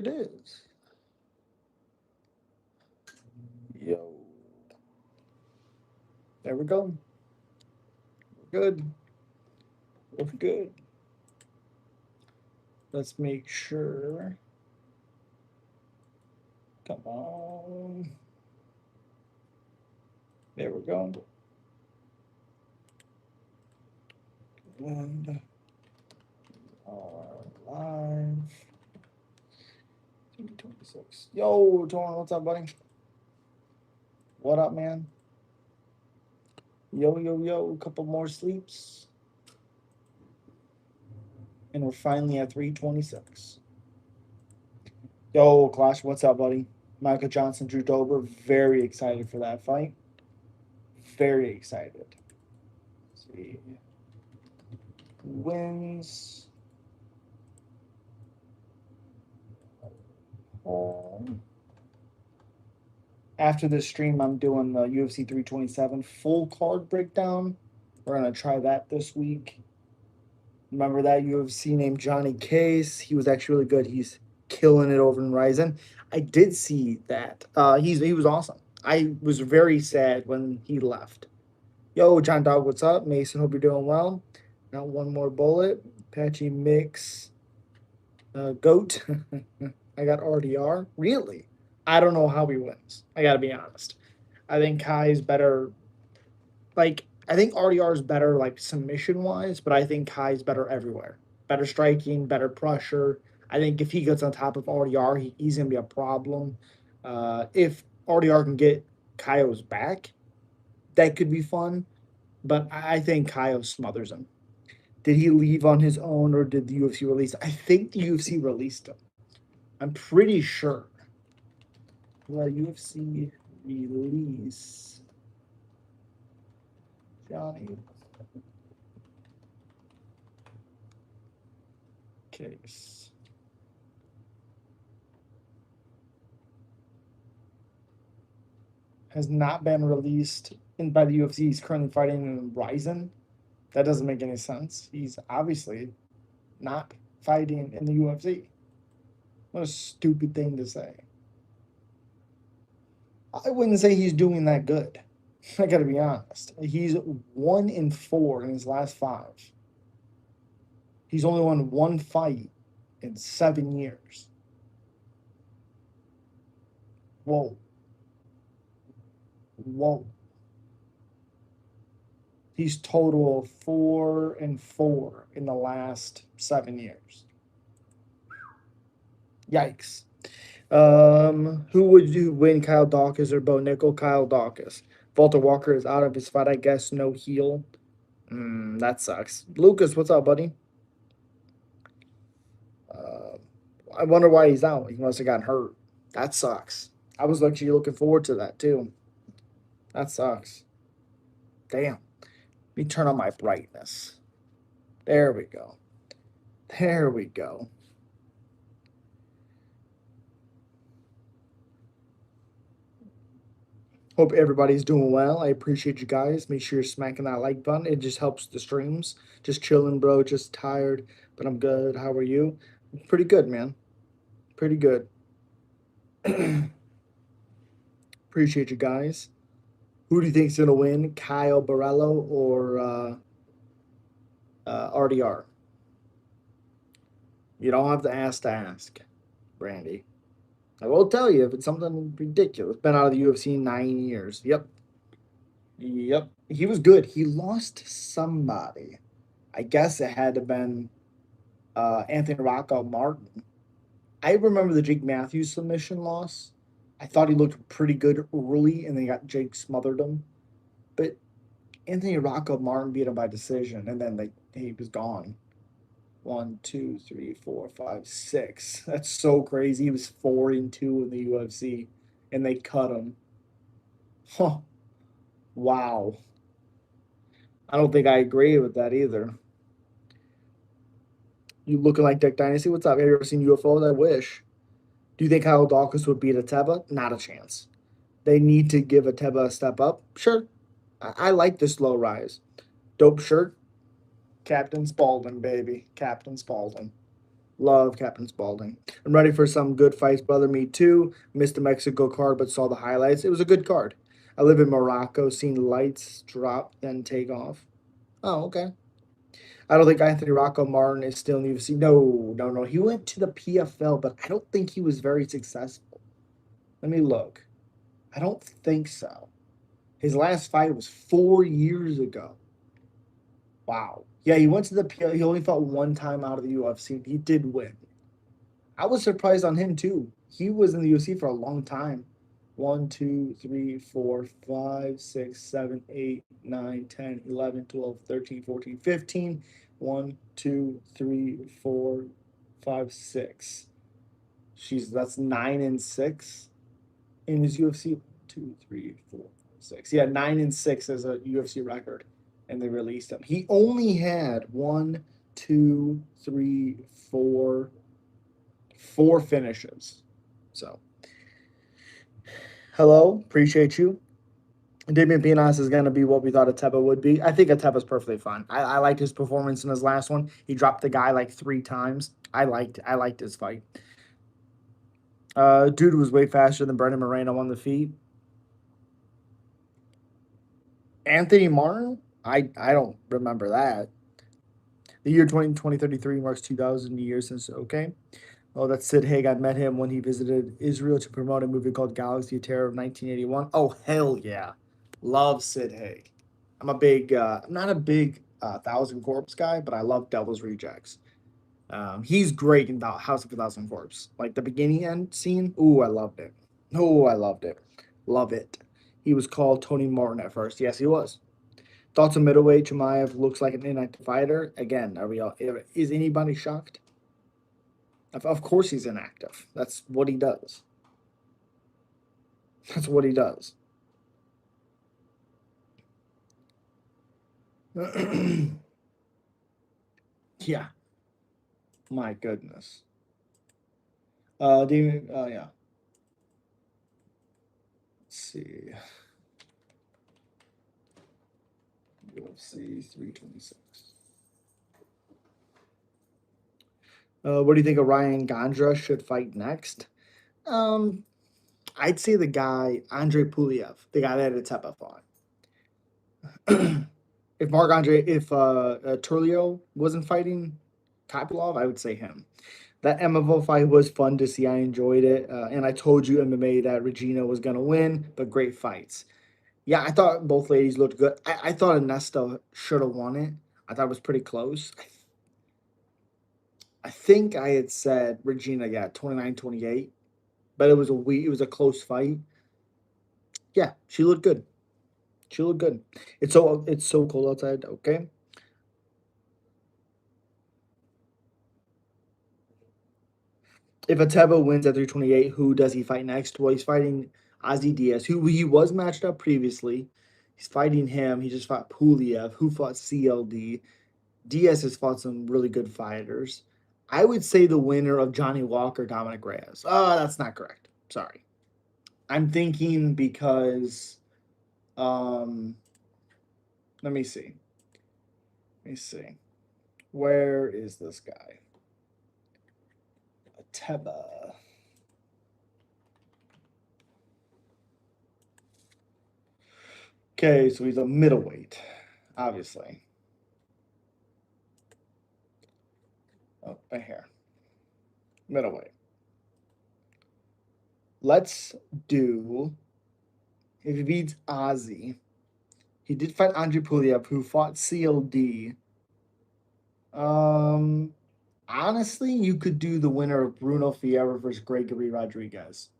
It is. Yo. There we go. We're good. We're good. Let's make sure. Come on. There we go. And our live. 26. Yo, Torn, what's up, buddy? What up, man? Yo, yo, yo. A couple more sleeps. And we're finally at 326. Yo, Clash, what's up, buddy? Michael Johnson, Drew Dober. Very excited for that fight. Very excited. Let's see. Wins. After this stream, I'm doing the UFC 327 full card breakdown. We're going to try that this week. Remember that UFC named Johnny Case? He was actually really good. He's killing it over in Ryzen. I did see that. He was awesome. I was very sad when he left. Yo, John Dog, what's up? Mason, hope you're doing well. Now one more bullet. Patchy Mix. Goat. I got RDR. Really? I don't know how he wins. I got to be honest. I think Kai's better. Like, I think RDR is better, like, submission wise, but I think Kai's better everywhere. Better striking, better pressure. I think if he gets on top of RDR, he's going to be a problem. If RDR can get Kaio's back, that could be fun. But I think Kaio smothers him. Did he leave on his own or did the UFC release him? I think the UFC released him. I'm pretty sure. The UFC release Johnny Case. Has not been released by the UFC. He's currently fighting in Ryzen. That doesn't make any sense. He's obviously not fighting in the UFC. What a stupid thing to say. I wouldn't say he's doing that good. I gotta be honest. He's 1-4 in his last 5. He's only won one fight in 7 years. Whoa. Whoa. He's total 4-4 in the last 7 years. Yikes. Who would you win, Kyle Dawkins or Bo Nickel? Kyle Dawkins. Walter Walker is out of his fight, I guess. No heel. That sucks. Lucas, what's up, buddy? I wonder why he's out. He must have gotten hurt. That sucks. I was actually looking forward to that too. That sucks. Damn. Let me turn on my brightness. There we go. There we go. Hope everybody's doing well. I appreciate you guys. Make sure you're smacking that like button. It just helps the streams. Just chilling, bro. Just tired, but I'm good. How are you? Pretty good, man. Pretty good. Appreciate you guys. Who do you think's gonna win, Kyle Barello or RDR? You don't have to ask, Brandy. I will tell you if it's something ridiculous. Been out of the UFC 9 years. Yep. Yep. He was good. He lost somebody. I guess it had to been Anthony Rocco Martin. I remember the Jake Matthews submission loss. I thought he looked pretty good early, and then Jake smothered him. But Anthony Rocco Martin beat him by decision, and then he was gone. 1, 2, 3, 4, 5, 6. That's so crazy. He was 4-2 in the UFC, and they cut him. Huh. Wow. I don't think I agree with that either. You looking like Dick Dynasty? What's up? Have you ever seen UFOs? I wish. Do you think Kyle Dawkins would beat Ateba? Not a chance. They need to give Ateba a step up. Sure. I like the slow rise. Dope shirt. Captain Spaulding, baby. Captain Spaulding. Love Captain Spaulding. I'm ready for some good fights, brother. Me too. Missed the Mexico card, but saw the highlights. It was a good card. I live in Morocco, seeing lights drop, then take off. Oh, okay. I don't think Anthony Rocco Martin is still in the UFC. No, no, no. He went to the PFL, but I don't think he was very successful. Let me look. I don't think so. His last fight was 4 years ago. Wow. Yeah, he went to the PFL. He only fought one time out of the UFC. He did win. I was surprised on him too. He was in the UFC for a long time. 1, 2, 3, 4, 5, 6, 7, 8, 9, 10, 11, 12, 13, 14, 15. 1, 2, 3, 4, 5, 6. That's 9-6 in his UFC. 2, 3, 4, 6. Yeah, 9-6 as a UFC record. And they released him. He only had one, two, three, four finishes. So, hello, appreciate you. Damian Pinas is going to be what we thought Ateba would be. I think Ateba's perfectly fine. I liked his performance in his last one. He dropped the guy like 3 times. I liked his fight. Dude was way faster than Brendan Moreno on the feet. Anthony Martin? I don't remember that. The year 2033 marks 2,000 years since. Okay. Oh, that's Sid Haig. I met him when he visited Israel to promote a movie called Galaxy of Terror of 1981. Oh, hell yeah. Love Sid Haig. I'm not a big Thousand Corpse guy, but I love Devil's Rejects. He's great in House of a Thousand Corpse. Like the beginning end scene. Ooh, I loved it. Oh, I loved it. Love it. He was called Tony Martin at first. Yes, he was. Thoughts on middleweight? Chimaev looks like an inactive fighter. Again, are we all? Is anybody shocked? Of course he's inactive. That's what he does. That's what he does. Yeah. My goodness. David. Yeah. Let's see. UFC 326. What do you think of Ryan Gandra should fight next? Um, I'd say the guy Andre Puliev, the guy that Atepa fought. If Turlio wasn't fighting Kopylov, I would say him. That MFO fight was fun to see. I enjoyed it, and I told you MMA that Regina was gonna win, but great fights. Yeah, I thought both ladies looked good. I thought Anesta should have won it. I thought it was pretty close. I think I had said Regina, yeah, 29-28, but it was a close fight. Yeah, she looked good. She looked good. It's so cold outside. Okay. If Ateba wins at 328, who does he fight next? Well, he's fighting Ozzy Diaz, who he was matched up previously. He's fighting him. He just fought Puliev, who fought CLD. Diaz has fought some really good fighters. I would say the winner of Johnny Walker, Dominic Reyes. Oh, that's not correct. Sorry. I'm thinking because um let me see. Let me see. Where is this guy? Ateba. Okay, so he's a middleweight, obviously. Oh, right here. Middleweight. Let's do if he beats Ozzy. He did fight Andre Puliev, who fought CLD. Um, honestly, you could do the winner of Bruno Fierro versus Gregory Rodriguez.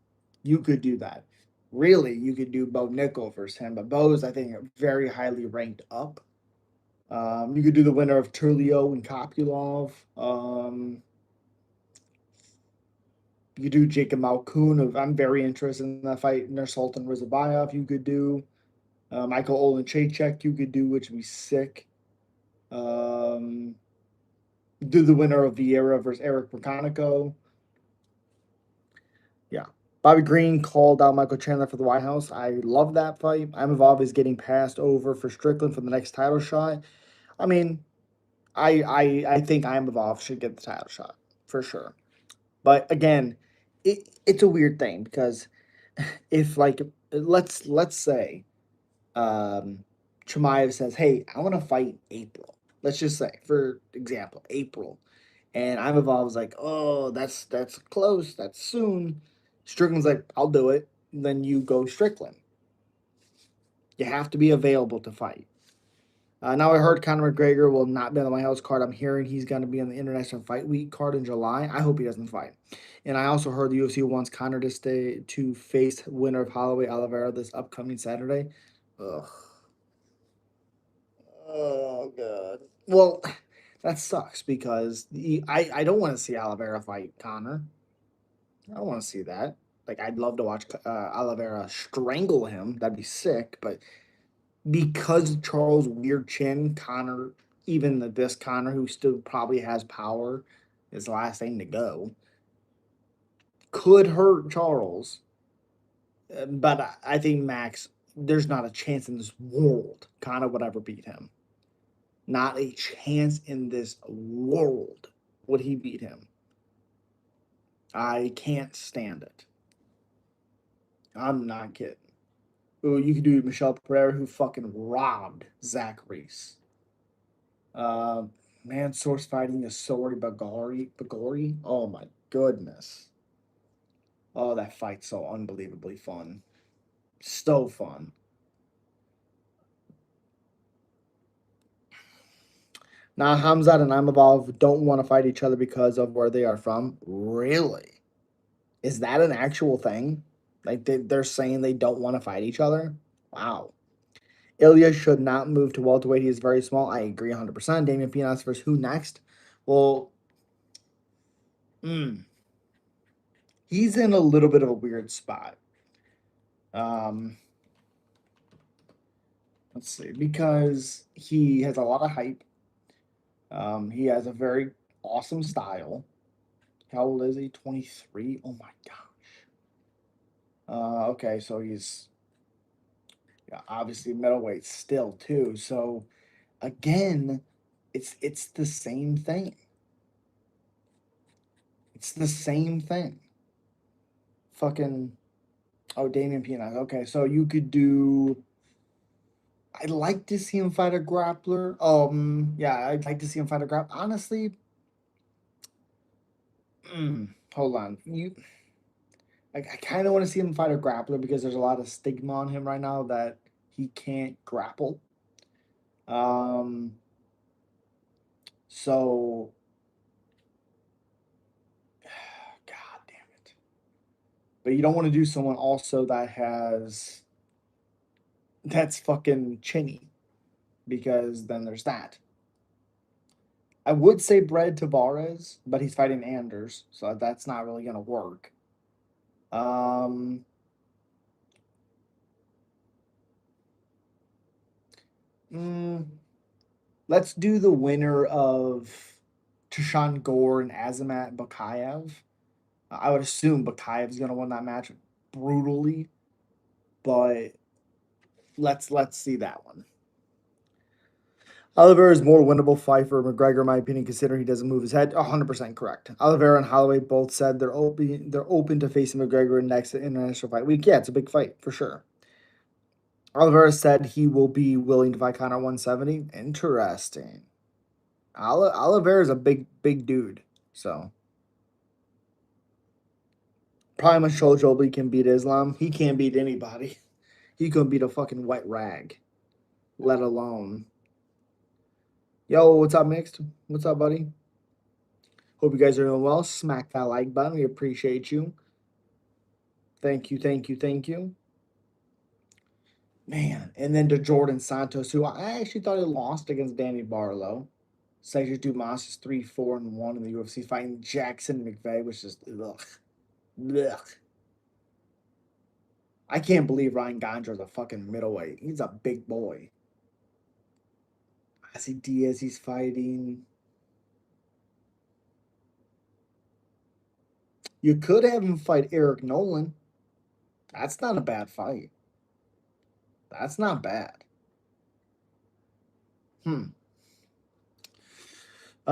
You could do that. Really, you could do Bo Nickel versus him, but Bo's I think very highly ranked up. You could do the winner of Turlio and Kopylov. You could do Jacob Malkoun. I'm very interested in that fight. Nursultan Rizabayev. You could do Michael Olenchyk. You could do, which would be sick. Um, do the winner of Vieira versus Eric Perconico. Yeah. Bobby Green called out Michael Chandler for the White House. I love that fight. Imavov is getting passed over for Strickland for the next title shot. I mean, I think Imavov should get the title shot. for sure. But again, it's a weird thing because if like let's say Chimaev says, "Hey, I want to fight April." Let's just say, for example, April, and I'm involved. Like, "Oh, that's close. That's soon." Strickland's like, "I'll do it." And then you go Strickland. You have to be available to fight. Now I heard Conor McGregor will not be on the White House card. I'm hearing he's going to be on the International Fight Week card in July. I hope he doesn't fight. And I also heard the UFC wants Conor to stay to face winner of Holloway Oliveira this upcoming Saturday. Ugh. Oh god. Well, that sucks because I don't want to see Oliveira fight Conor. I don't want to see that. Like I'd love to watch Oliveira strangle him. That'd be sick. But because Charles weird chin, Connor, even this Connor who still probably has power, is the last thing to go, could hurt Charles. But I think Max, there's not a chance in this world Connor would ever beat him. Not a chance in this world would he beat him. I can't stand it. I'm not kidding. Ooh, you could do Michelle Pereira, who fucking robbed Zach Reese. Uh, Man, source fighting is Sori Bagori. Oh my goodness. Oh, that fight's so unbelievably fun. So fun. Now, Hamzat and Imavov don't want to fight each other because of where they are from. Really? Is that an actual thing? Like they're saying they don't want to fight each other? Wow. Ilya should not move to welterweight. He is very small. I agree 100%. Damian Pinas versus who next? Well, mm, he's in a little bit of a weird spot. Um, let's see, because he has a lot of hype. He has a very awesome style. How old is he? 23? Oh my gosh. Okay, so he's, yeah, obviously middleweight still too. So again, it's the same thing. It's the same thing. Fucking Damian Peanut. Okay, so you could do. I'd like to see him fight a grappler. Yeah, I'd like to see him fight a grappler. Honestly, hold on. I kind of want to see him fight a grappler because there's a lot of stigma on him right now that he can't grapple. Um, so God damn it. But you don't want to do someone also that's fucking chinny because then there's that. I would say Brad Tavares, but he's fighting Anders, so that's not really gonna work. Um, mm, let's do the winner of Tashan Gore and Azamat Bakayev. I would assume Bakayev's gonna win that match brutally, but let's see that one. Oliveira is more winnable fight for McGregor, in my opinion, considering he doesn't move his head. 100% correct. Oliveira and Holloway both said they're open to facing McGregor in next international fight week. Yeah, it's a big fight for sure. Oliveira said he will be willing to fight Conor 170. Interesting. Oliveira is a big dude, so probably much Jolie can beat Islam. He can't beat anybody. He couldn't beat a fucking wet rag, let alone. Yo, what's up, Mixed? What's up, buddy? Hope you guys are doing well. Smack that like button. We appreciate you. Thank you, thank you, thank you. Man, and then to Jordan Santos, who I actually thought he lost against Danny Barlow. Cedric Dumas is 3-4-1 in the UFC, fighting Jackson McVeigh, which is ugh. Ugh. I can't believe Ryan Gondra is a fucking middleweight. He's a big boy. I see Diaz, he's fighting. You could have him fight Eric Nolan. That's not a bad fight. That's not bad. Hmm.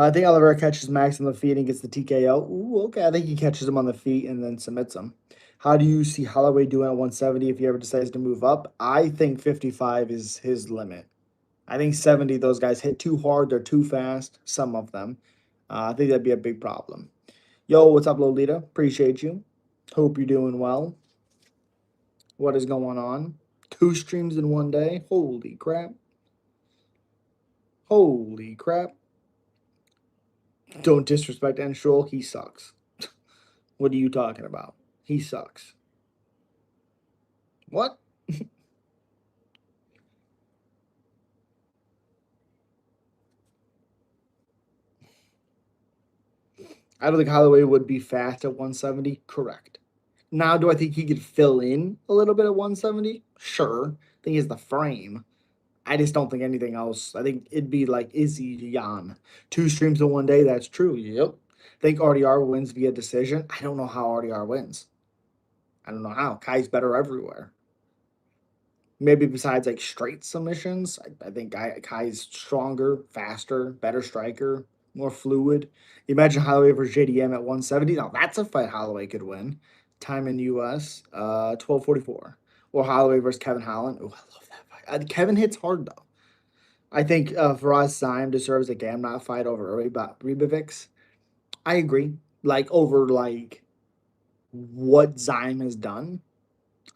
I think Oliveira catches Max on the feet and gets the TKO. Ooh, okay. I think he catches him on the feet and then submits him. How do you see Holloway doing at 170 if he ever decides to move up? I think 55 is his limit. I think 70, those guys hit too hard. They're too fast, some of them. I think that'd be a big problem. Yo, what's up, Lolita? Appreciate you. Hope you're doing well. What is going on? 2 streams in one day? Holy crap. Holy crap. Don't disrespect Enshroll. He sucks. What are you talking about? He sucks. What? I don't think Holloway would be fast at 170. Correct. Now, do I think he could fill in a little bit at 170? Sure. I think he has the frame. I just don't think anything else. I think it'd be like Izzy Jan. 2 streams in one day. That's true. Yep. I think RDR wins via decision. I don't know how RDR wins. I don't know how. Kai's better everywhere. Maybe besides like straight submissions, I think Kai's stronger, faster, better striker, more fluid. Imagine Holloway versus JDM at 170. Now that's a fight Holloway could win. Time in US, 12:44. Or Holloway versus Kevin Holland. Oh, I love that fight. Kevin hits hard though. I think Faraz Saim deserves a Gamrot fight over Ribovics. I agree. Like over like what Zyme has done.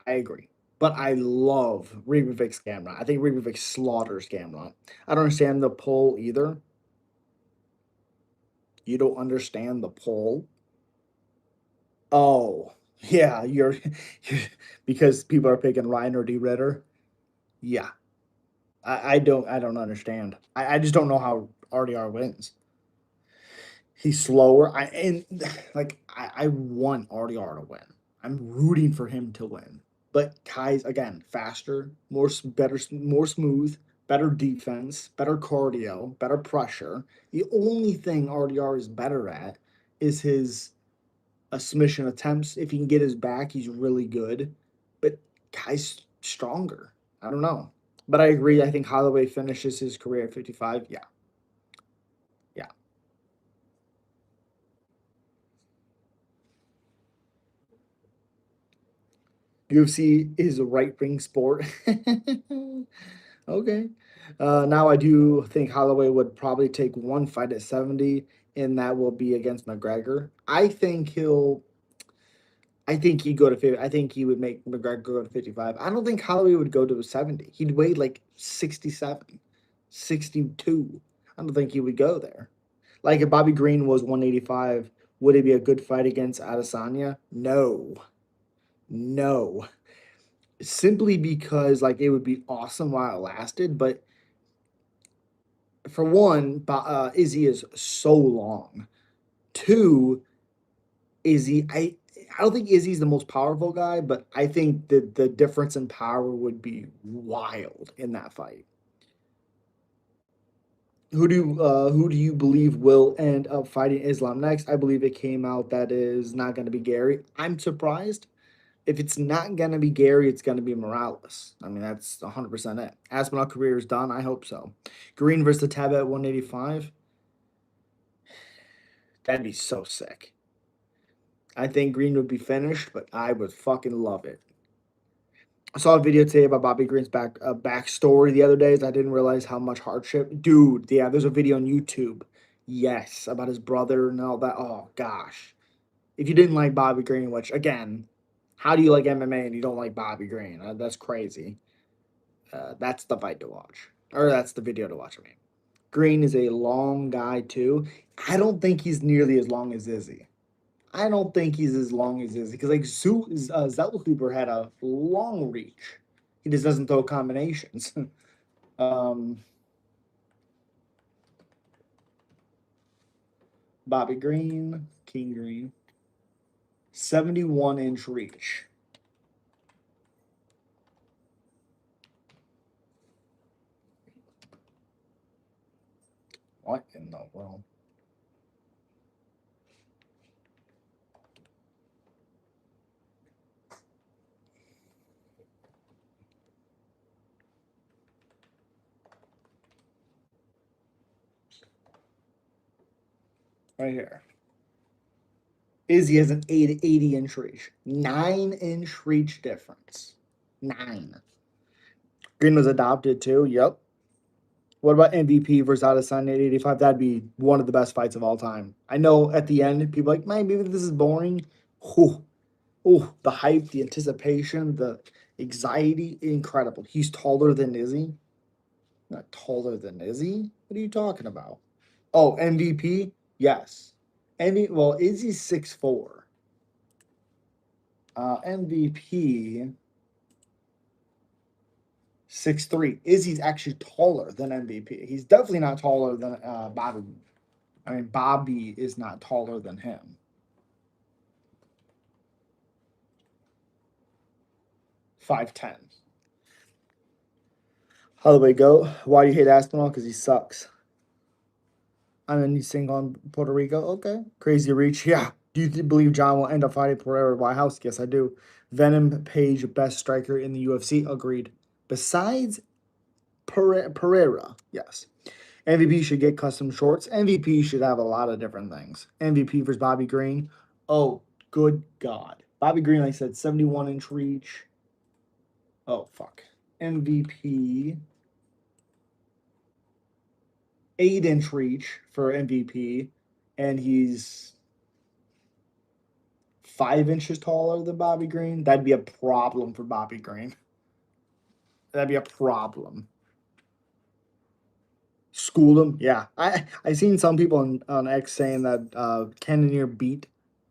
I agree. But I love Rebovic's Gamrot. I think Rebovic slaughters Gamrot. I don't understand the poll either. You don't understand the poll? Oh, yeah, you're because people are picking Reiner D. Ritter. Yeah. I don't understand. I just don't know how RDR wins. He's slower. I want RDR to win. I'm rooting for him to win. But Kai's again faster, better, more smooth, better defense, better cardio, better pressure. The only thing RDR is better at is his submission attempts. If he can get his back, he's really good. But Kai's stronger. I don't know. But I agree. I think Holloway finishes his career at 55. Yeah. Yeah. UFC is a right wing sport. Okay. Now I do think Holloway would probably take one fight at 70, and that will be against McGregor. I think he'd go to 50. I think he would make McGregor go to 55. I don't think Holloway would go to 70. He'd weigh like 67, 62. I don't think he would go there. Like if Bobby Green was 185, would it be a good fight against Adesanya? No. No. Simply because like it would be awesome while it lasted, but for one, Izzy is so long. Two, Izzy, I don't think Izzy's the most powerful guy, but I think the difference in power would be wild in that fight. Who do you believe will end up fighting Islam next? I believe it came out that is not going to be Gary. I'm surprised. If it's not going to be Gary, it's going to be Morales. I mean, that's 100% it. Aspinall career is done. I hope so. Green versus Tab at 185. That'd be so sick. I think Green would be finished, but I would fucking love it. I saw a video today about Bobby Green's backstory the other days. I didn't realize how much hardship. Dude, yeah, there's a video on YouTube. Yes, about his brother and all that. Oh gosh. If you didn't like Bobby Green, which again, how do you like MMA and you don't like Bobby Green? That's crazy. That's the fight to watch. Or that's the video to watch. I mean. Green is a long guy too. I don't think he's nearly as long as Izzy. I don't think he's as long as Izzy because like Zellhuber had a long reach. He just doesn't throw combinations. um, Bobby Green, King Green, 71-inch reach. What in the world? right here. Izzy has an 80-inch reach. 9-inch reach difference. 9. Green was adopted too. Yep. What about MVP versus Adesanya 885? That'd be one of the best fights of all time. I know at the end, people are like, maybe this is boring. Whew. Oh, the hype, the anticipation, the anxiety, incredible. He's taller than Izzy. Not taller than Izzy? What are you talking about? Oh, MVP? Yes. Well, Izzy's 6'4". MVP 6'3". Izzy's actually taller than MVP. He's definitely not taller than Bobby. I mean, Bobby is not taller than him. 5'10". Holloway, go. Why do you hate Aspinall? Because he sucks. And then you sing on Puerto Rico. Okay. Crazy reach. Yeah. Do you believe John will end up fighting Pereira at White House? Yes, I do. Venom Page, best striker in the UFC. Agreed. Besides Pereira, yes. MVP should get custom shorts. MVP should have a lot of different things. MVP versus Bobby Green. Oh, good God. Bobby Green, like I said, 71-inch reach. Oh, fuck. MVP. 8-inch reach for MVP. And he's 5 inches taller than Bobby Green. That'd be a problem for Bobby Green. That'd be a problem. School him, yeah. I seen some people on X saying that Cannonier beat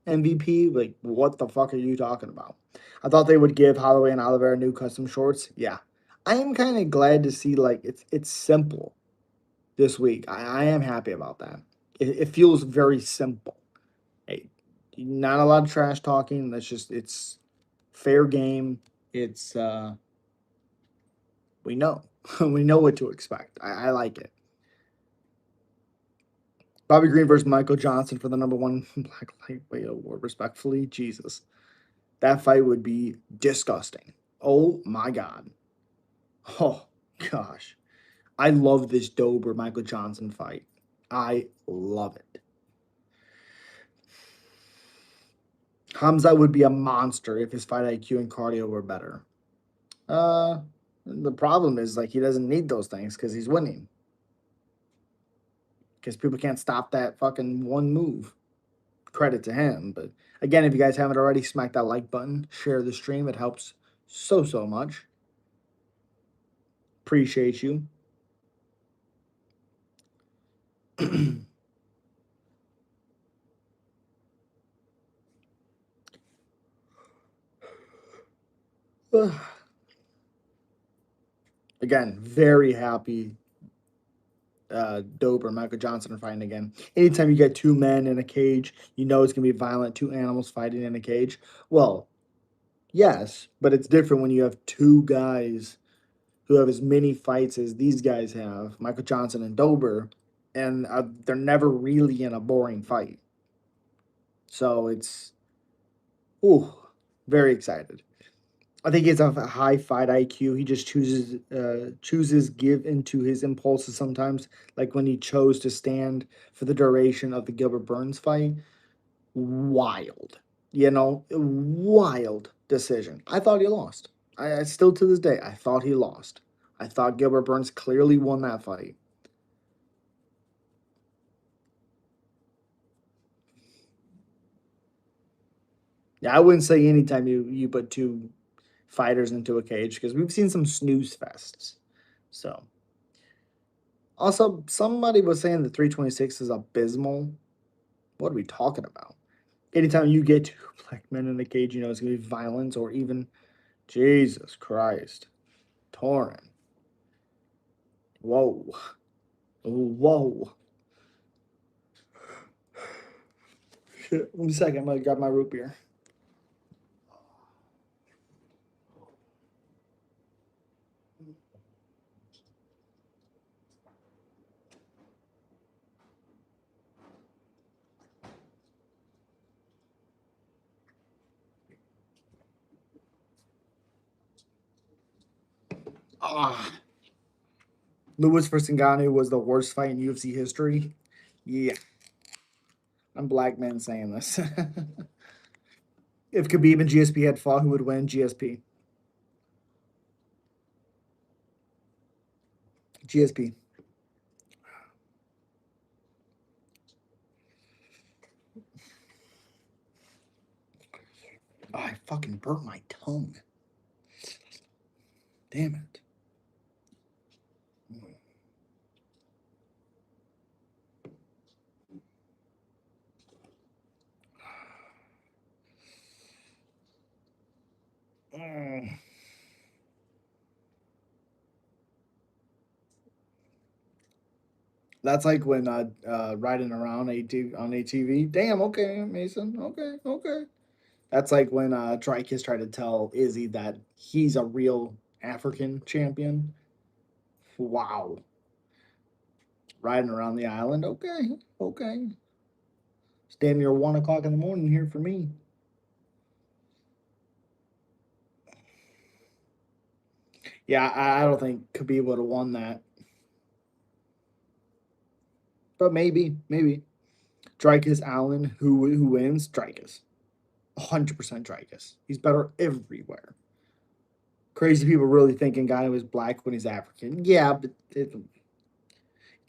MVP. Like, what the fuck are you talking about? I thought they would give Holloway and Oliveira new custom shorts. Yeah, I am kind of glad to see like it's simple this week. I am happy about that. It feels very simple. Hey, not a lot of trash talking. That's just it's fair game. It's we know we know what to expect. I like it. Bobby Green versus Michael Johnson for the #1 black lightweight award, respectfully. Jesus. That fight would be disgusting. Oh my God. Oh gosh. I love this Dober Michael Johnson fight. I love it. Hamza would be a monster if his fight IQ and cardio were better. Uh, the problem is like he doesn't need those things because he's winning. Because people can't stop that fucking one move. Credit to him. But again, if you guys haven't already, smack that like button, share the stream. It helps so much. Appreciate you. Again, very happy Dober, Michael Johnson are fighting again. Anytime you get two men in a cage, you know it's going to be violent, two animals fighting in a cage. Well, yes, but it's different when you have two guys who have as many fights as these guys have, Michael Johnson and Dober, and they're never really in a boring fight. So it's, ooh, very excited. I think he has a high fight IQ. He just chooses give into his impulses sometimes, like when he chose to stand for the duration of the Gilbert Burns fight. Wild, wild decision. I thought he lost. I still to this day I thought he lost. I thought Gilbert Burns clearly won that fight. Yeah, I wouldn't say anytime you put two fighters into a cage because we've seen some snooze fests. So. Also, somebody was saying the 326 is abysmal. What are we talking about? Anytime you get two black men in a cage, you know it's going to be violence or even, Jesus Christ. Torin. Whoa. Whoa. Shit. 1 second. I'm going to grab my root beer. Ah. Lewis versus Ngannou was the worst fight in UFC history. Yeah. I'm black man saying this. If Khabib and GSP had fought, who would win? GSP. GSP. Oh, I fucking burnt my tongue. Damn it. Mm. That's like when riding around on ATV. Damn, okay, Mason. Okay, okay. That's like when Trikis tried to tell Izzy that he's a real African champion. Wow. Riding around the island. Okay, okay. It's damn near 1 o'clock in the morning here for me. Yeah, I don't think Khabib would have won that. But maybe. Dricus Allen, who wins? Dricus. 100% Dricus. He's better everywhere. Crazy people really thinking guy was black when he's African. Yeah, but it's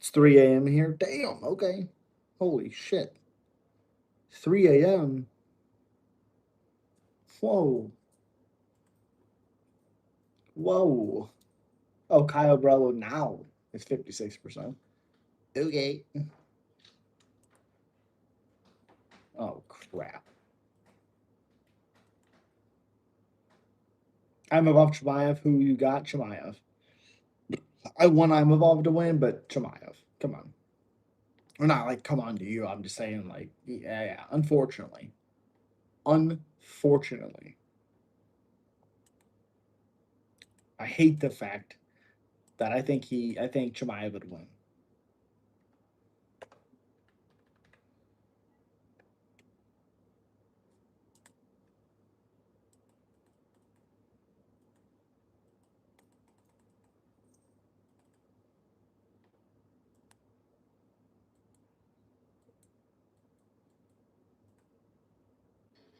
3 a.m. here. Damn, okay. Holy shit. 3 a.m. Whoa. Whoa. Oh, Kyle Brello now is 56%. Okay. Oh, crap. I'm above Chimaev. Who you got? Chimaev. I want I'm evolved to win, but Chimaev. Come on. Or not like come on to you. I'm just saying like yeah. Unfortunately. Unfortunately. I hate the fact that I think Chimaev would win.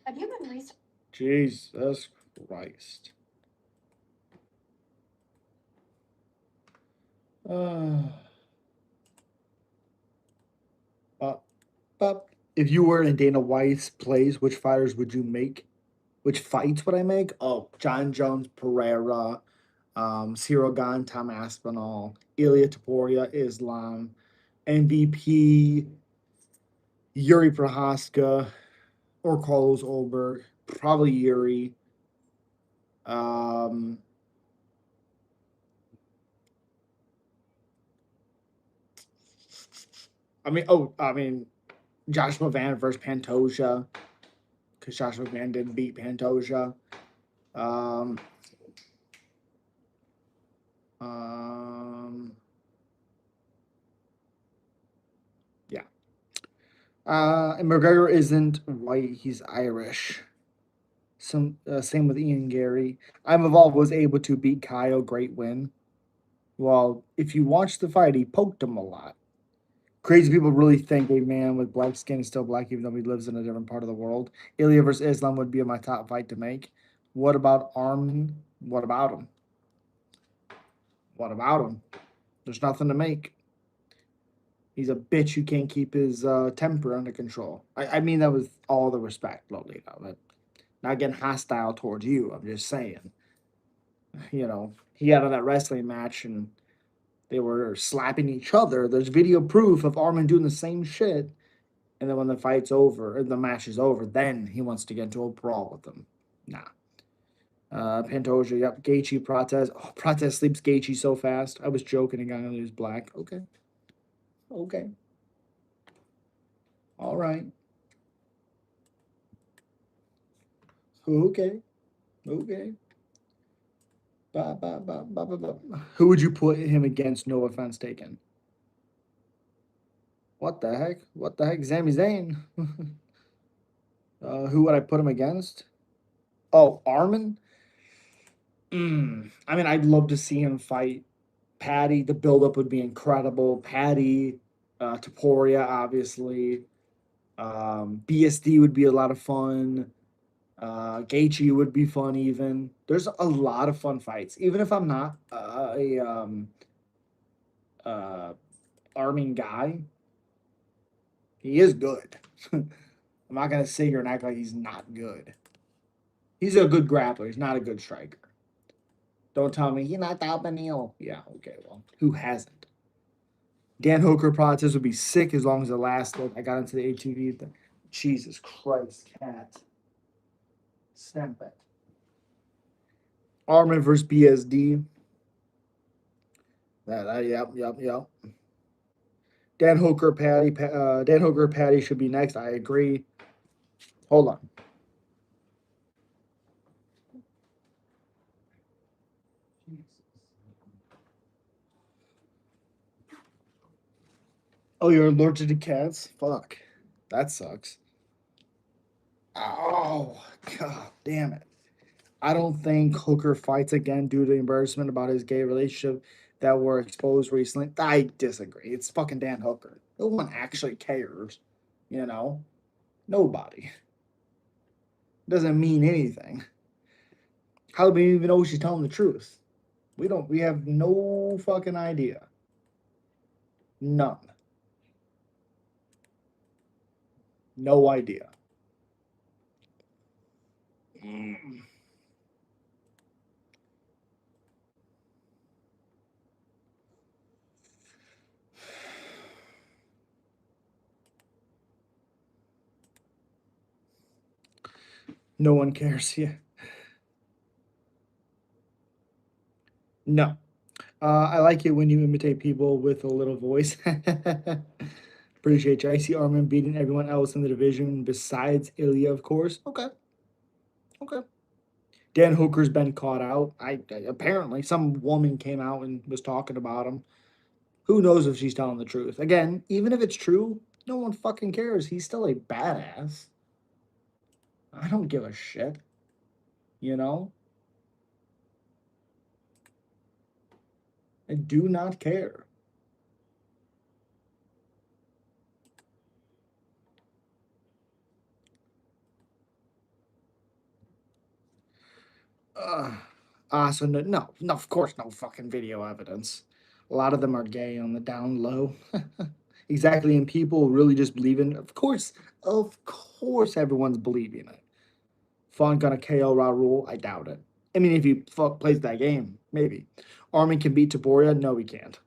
Have you been researching? Jesus Christ. Uh, uh, but if you were in Dana White's place, which fighters would you make? Which fights would I make? Oh, John Jones, Pereira, Cyril Gane, Tom Aspinall, Ilya Taporia, Islam, MVP, Yuri Prohaska, or Carlos Olberg. Probably Yuri. Um, I mean, Joshua Van versus Pantoja, because Joshua Van didn't beat Pantoja. Um, um, yeah. And McGregor isn't white; he's Irish. Same with Ian Gary. I'm Evolved was able to beat Kyle, great win. Well, if you watch the fight, he poked him a lot. Crazy people really think a man with black skin is still black, even though he lives in a different part of the world. Ilya versus Islam would be my top fight to make. What about Armin? What about him? What about him? There's nothing to make. He's a bitch who can't keep his temper under control. I mean that with all the respect, Lolita. But not getting hostile towards you. I'm just saying. You know, he got on that wrestling match and they were slapping each other. There's video proof of Armin doing the same shit. And then when the fight's over, or the match is over, then he wants to get into a brawl with them. Nah. Pantoja, yep. Gaethje, Prates. Oh, Prates sleeps Gaethje so fast. I was joking again. He was black. Okay. Okay. All right. Okay. Okay. Ba, ba, ba, ba, ba, ba. Who would you put him against? No offense taken. What the heck? What the heck? Sami Zayn. Who would I put him against? Oh, Armin. I mean, I'd love to see him fight Patty. The buildup would be incredible. Patty, Taporia, obviously. BSD would be a lot of fun. Gaethje would be fun. Even there's a lot of fun fights. Even if I'm not uh, arming guy, he is good. I'm not gonna sit here and act like he's not good. He's a good grappler. He's not a good striker. Don't tell me he knocked out Benil. Yeah, okay, well, who hasn't? Dan Hooker practice would be sick as long as it lasted. I got into the ATV. Jesus Christ, cat. Snap it. Armin versus BSD. Yep. Dan Hooker Patty should be next. I agree. Hold on. Oh, you're allergic to cats? Fuck. That sucks. Oh, god damn it. I don't think Hooker fights again due to embarrassment about his gay relationship that were exposed recently. I disagree. It's fucking Dan Hooker. No one actually cares. You know? Nobody. Doesn't mean anything. How do we even know she's telling the truth? We have no fucking idea. None. No idea. Mm. No one cares. Yeah. No. I like it when you imitate people with a little voice. Appreciate you. I see Armin beating everyone else in the division besides Ilya, of course. Okay. Okay. Dan Hooker's been caught out. Apparently some woman came out and was talking about him. Who knows if she's telling the truth? Again, even if it's true, no one fucking cares. He's still a badass. I don't give a shit. You know? I do not care. Uh, so no, of course, no fucking video evidence. A lot of them are gay on the down low. Exactly, and people really just believe in. Of course, everyone's believing it. Fun gonna KO Raul? I doubt it. I mean, if he plays that game, maybe. Armin can beat Taboria? No, he can't.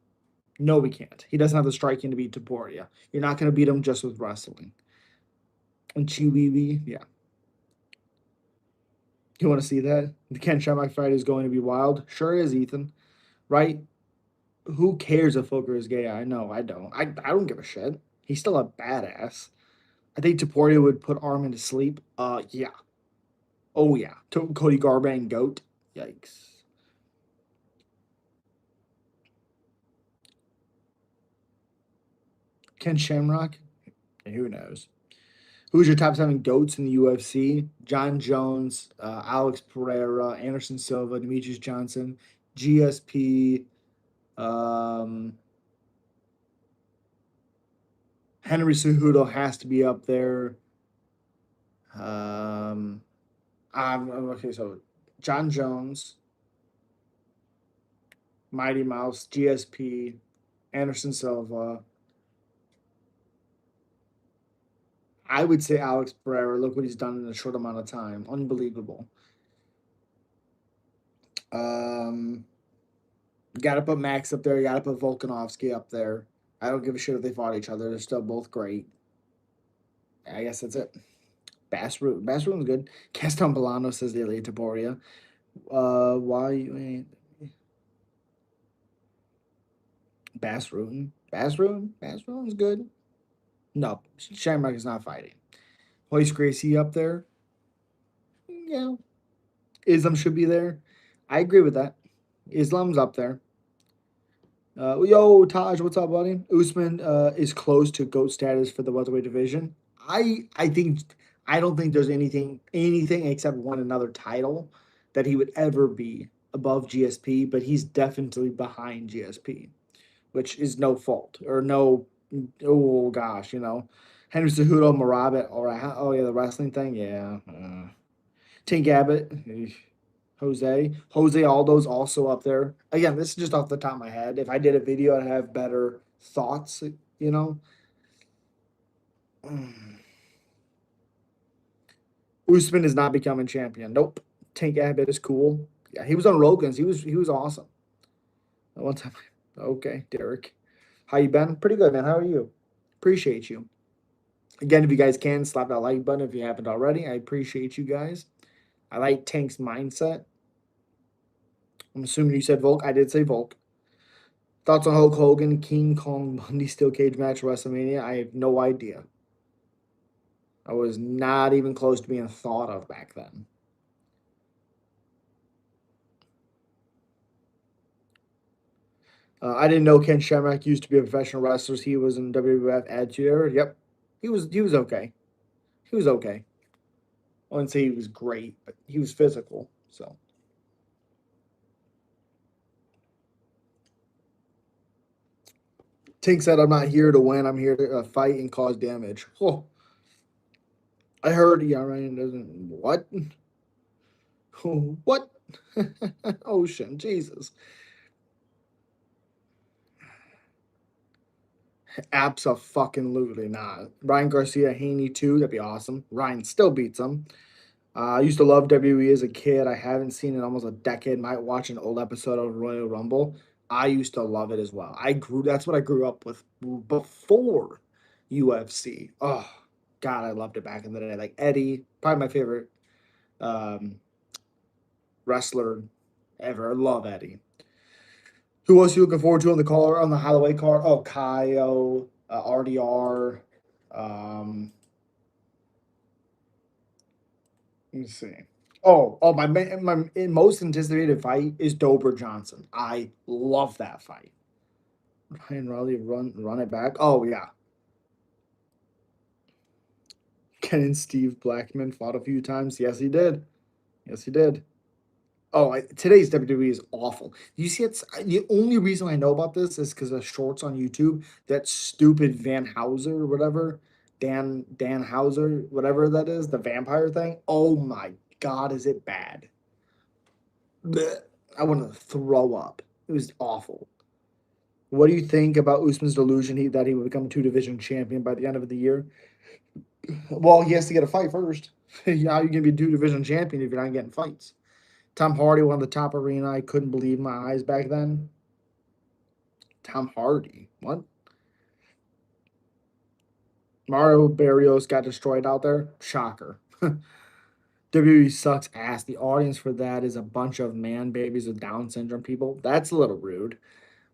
No, he can't. He doesn't have the striking to beat Taboria. You're not gonna beat him just with wrestling. And Chiwiwi, yeah. You want to see that? The Ken Shamrock fight is going to be wild. Sure is, Ethan. Right? Who cares if Fooker is gay? I know, I don't. I don't give a shit. He's still a badass. I think Taporia would put Armin to sleep. Yeah. Oh yeah. Cody Garbrandt goat. Yikes. Ken Shamrock. Who knows? Who's your top seven goats in the UFC? John Jones, Alex Pereira, Anderson Silva, Demetrius Johnson, GSP, um, Henry Cejudo has to be up there. Um, okay, so John Jones, Mighty Mouse, GSP, Anderson Silva. I would say Alex Pereira. Look what he's done in a short amount of time. Unbelievable. Um, you got to put Max up there. You got to put Volkanovski up there. I don't give a shit if they fought each other. They're still both great. I guess that's it. Bass Ruten's good. Gaston Bolano says the Ilya Taboria. Why? Bass Ruten's good. No, Shamrock is not fighting. Hoist Gracie up there. Yeah. Islam should be there. I agree with that. Islam's up there. Yo, Taj, what's up, buddy? Usman is close to GOAT status for the welterweight division. I think I don't think there's anything except one another title that he would ever be above GSP, but he's definitely behind GSP, which is no fault or no. Oh gosh, Henry Cejudo, Marabit. All right. Oh yeah, the wrestling thing. Yeah. Tank Abbott. Jose Aldo's also up there. Again, this is just off the top of my head. If I did a video, I'd have better thoughts. You know. Usman is not becoming champion. Nope. Tank Abbott is cool. Yeah, he was on Rogan's. He was awesome. One time. Okay, Derek. How you been? Pretty good, man. How are you? Appreciate you. Again, if you guys can, slap that like button if you haven't already. I appreciate you guys. I like Tank's mindset. I'm assuming you said Volk. I did say Volk. Thoughts on Hulk Hogan, King Kong Bundy Steel Cage match WrestleMania? I have no idea. I was not even close to being thought of back then. I didn't know Ken Shamrock used to be a professional wrestler. He was in WWF Attitude Era. Yep, he was okay. He was okay. I wouldn't say he was great, but he was physical. So Tink said, "I'm not here to win. I'm here to fight and cause damage." Oh, I heard. Yeah, Ryan doesn't. What? What? Ocean, Jesus. Abso-fucking-lutely not. Ryan Garcia, Haney too. That'd be awesome. Ryan still beats him. I used to love WWE as a kid. I haven't seen it in almost a decade. Might watch an old episode of Royal Rumble. I used to love it as well. That's what I grew up with before UFC. Oh God, I loved it back in the day. Like Eddie, probably my favorite um, wrestler ever. I love Eddie. Who else are you looking forward to on the call on the Holloway card? Oh, Kyo, RDR. Um, Let me see. My most anticipated fight is Dober Johnson. I love that fight. Ryan Riley run it back. Oh yeah, Ken and Steve Blackman fought a few times. Yes, he did. Yes, he did. Today's WWE is awful. You see, it's the only reason I know about this is because of shorts on YouTube. That stupid Van Hauser or whatever, Dan Hauser, whatever that is, the vampire thing. Oh my God, is it bad? Blech. I want to throw up. It was awful. What do you think about Usman's delusion that he will become two-division champion by the end of the year? Well, he has to get a fight first. How are you going to be a two-division champion if you're not getting fights? Tom Hardy won the top arena. I couldn't believe my eyes back then. Tom Hardy. What? Mario Barrios got destroyed out there. Shocker. WWE sucks ass. The audience for that is a bunch of man babies with Down syndrome people. That's a little rude.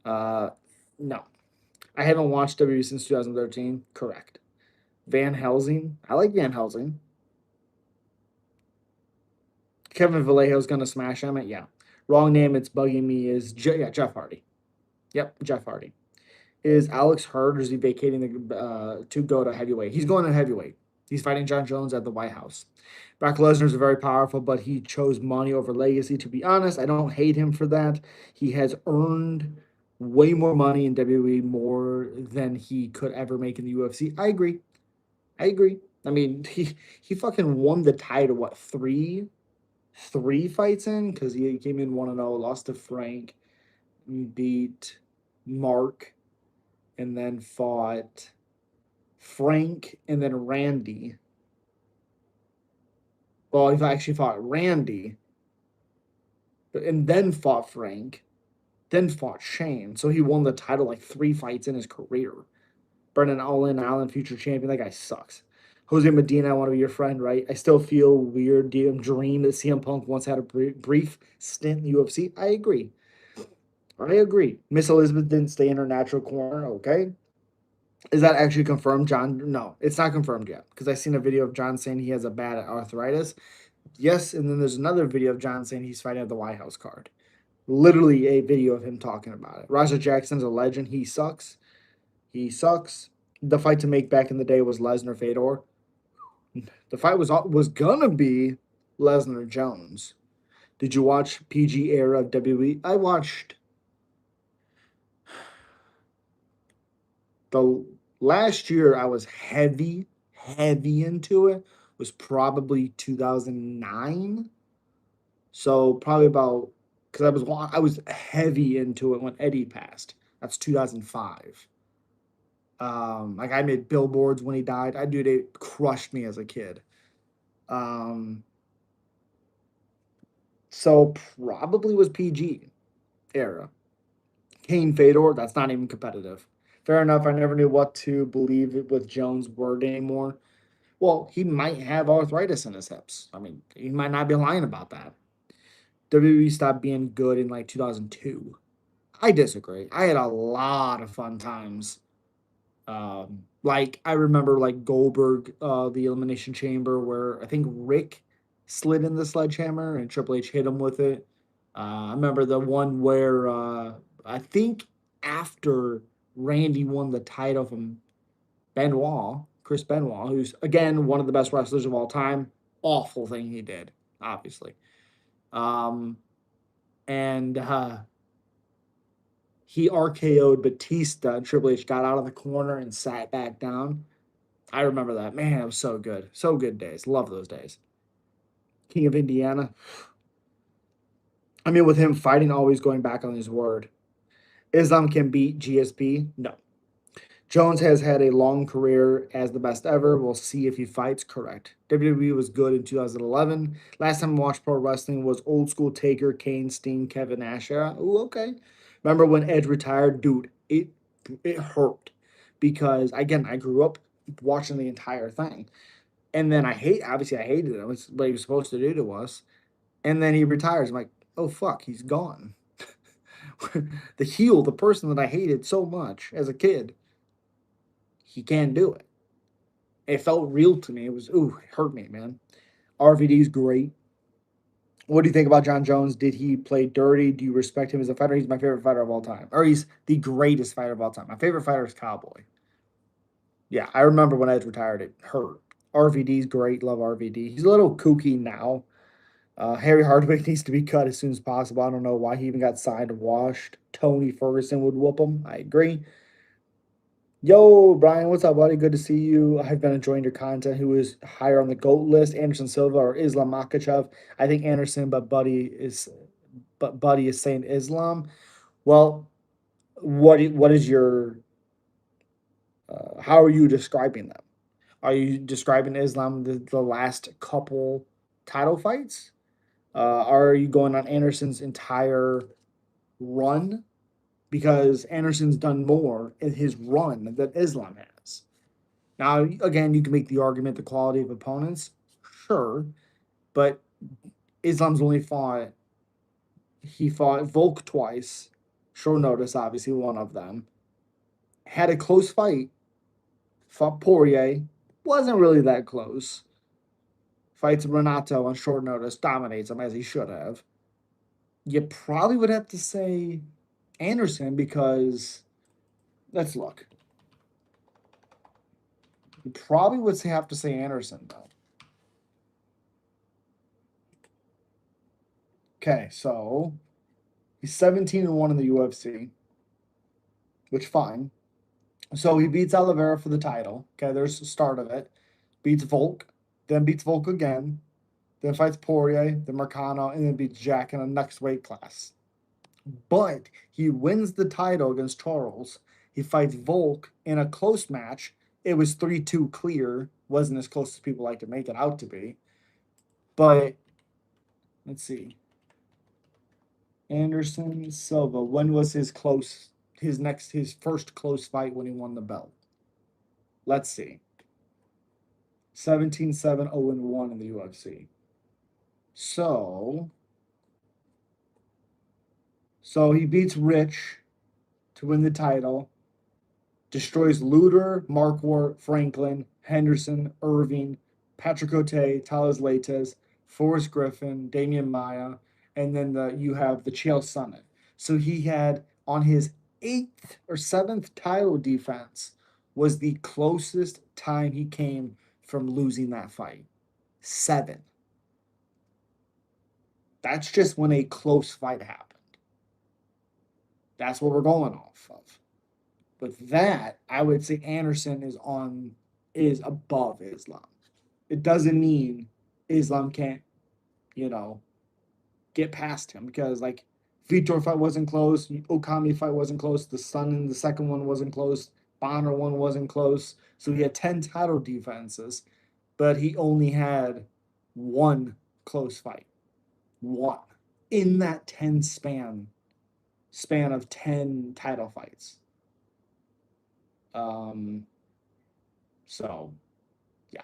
No. I haven't watched WWE since 2013. Correct. Van Helsing. I like Van Helsing. Kevin Vallejo's gonna smash him. Yeah. Wrong name. It's bugging me. Jeff Hardy. Yep, Jeff Hardy. Is Alex hurt or is he vacating to go to heavyweight? He's going to heavyweight. He's fighting John Jones at the White House. Brock Lesnar is very powerful, but he chose money over legacy. To be honest, I don't hate him for that. He has earned way more money in WWE more than he could ever make in the UFC. I agree. I agree. I mean, he fucking won the title. What three fights in? Because he came in 1-0, lost to Frank, beat Mark, and then fought Frank and then Randy. Well, he actually fought Randy, and then fought Frank, then fought Shane. So he won the title like three fights in his career. Brendan Allen, future champion. That guy sucks. Jose Medina, I want to be your friend, right? I still feel weird. Dream that CM Punk once had a brief stint in the UFC. I agree. Miss Elizabeth didn't stay in her natural corner. Okay. Is that actually confirmed, John? No, it's not confirmed yet because I seen a video of John saying he has a bad arthritis. Yes, and then there's another video of John saying he's fighting at the White House card. Literally a video of him talking about it. Raja Jackson's a legend. He sucks. He sucks. The fight to make back in the day was Lesnar Fedor. The fight was gonna be Lesnar Jones. Did you watch PG era of WWE? I watched the Last year, I was heavy into it. Was probably 2009. So probably about because I was heavy into it when Eddie passed. That's 2005. Like I made billboards when he died. I dude, it crushed me as a kid. Um, so probably was PG era. Kane Fedor, that's not even competitive. Fair enough. I never knew what to believe with Jones' word anymore. Well, he might have arthritis in his hips. I mean, he might not be lying about that. WWE stopped being good in like 2002. I disagree. I had a lot of fun times. Like I remember like Goldberg, the Elimination Chamber, where I think Rick slid in the sledgehammer and Triple H hit him with it. I remember the one where I think after Randy won the title from Benoit, Chris Benoit, who's again one of the best wrestlers of all time. Awful thing he did, obviously. Um, and he RKO'd Batista. And Triple H got out of the corner and sat back down. I remember that. Man, it was so good. So good days. Love those days. King of Indiana. I mean, with him fighting, always going back on his word. Islam can beat GSP? No. Jones has had a long career as the best ever. We'll see if he fights. Correct. WWE was good in 2011. Last time I watched pro wrestling was old school Taker, Kane, Steen, Kevin Nash era. Ooh, okay. Remember when Edge retired? Dude, it hurt because again, I grew up watching the entire thing. And then obviously I hated him. It's what he was supposed to do to us. And then he retires. I'm like, oh fuck, he's gone. The heel, the person that I hated so much as a kid, he can't do it. It felt real to me. It was, ooh, it hurt me, man. RVD's great. What do you think about John Jones? Did he play dirty? Do you respect him as a fighter? He's my favorite fighter of all time. Or he's the greatest fighter of all time. My favorite fighter is Cowboy. Yeah, I remember when Edge retired, it hurt. RVD's great. Love RVD. He's a little kooky now. Harry Hardwick needs to be cut as soon as possible. I don't know why he even got signed or washed. Tony Ferguson would whoop him. I agree. Yo, Brian, what's up, buddy? Good to see you. I've been enjoying your content. Who is higher on the GOAT list, Anderson Silva or Islam Makhachev? I think Anderson, but Buddy is saying Islam. Well, what is your how are you describing them? Are you describing Islam the last couple title fights? Are you going on Anderson's entire run? Because Anderson's done more in his run than Islam has. Now, again, you can make the argument the quality of opponents, sure, but Islam's only he fought Volk twice, short notice, obviously, one of them. Had a close fight, fought Poirier, wasn't really that close. Fights Renato on short notice, dominates him as he should have. You probably would have to say Anderson because let's look. You probably would have to say Anderson though. Okay, so he's 17-1 in the UFC, which fine. So he beats Oliveira for the title. Okay, there's the start of it. Beats Volk, then beats Volk again, then fights Poirier, then Marcano, and then beats Jack in the next weight class. But he wins the title against Charles. He fights Volk in a close match. It was 3-2 clear. Wasn't as close as people like to make it out to be. But let's see. Anderson Silva. When was his first close fight when he won the belt? Let's see. 17-7, 0-1 in the UFC. So he beats Rich to win the title, destroys Luder, Marquardt, Franklin, Henderson, Irving, Patrick Cote, Talas Leites, Forrest Griffin, Damian Maya, and then you have the Chael Sonnen. So he had on his 8th or 7th title defense was the closest time he came from losing that fight. 7. That's just when a close fight happened. That's what we're going off of. But that I would say Anderson is above Islam. It doesn't mean Islam can't, you know, get past him because like Vitor fight wasn't close, Okami fight wasn't close, the Sun in the second one wasn't close, Bonner one wasn't close. So he had 10 title defenses, but he only had one close fight. One. In that 10 span of 10 title fights. Um so yeah.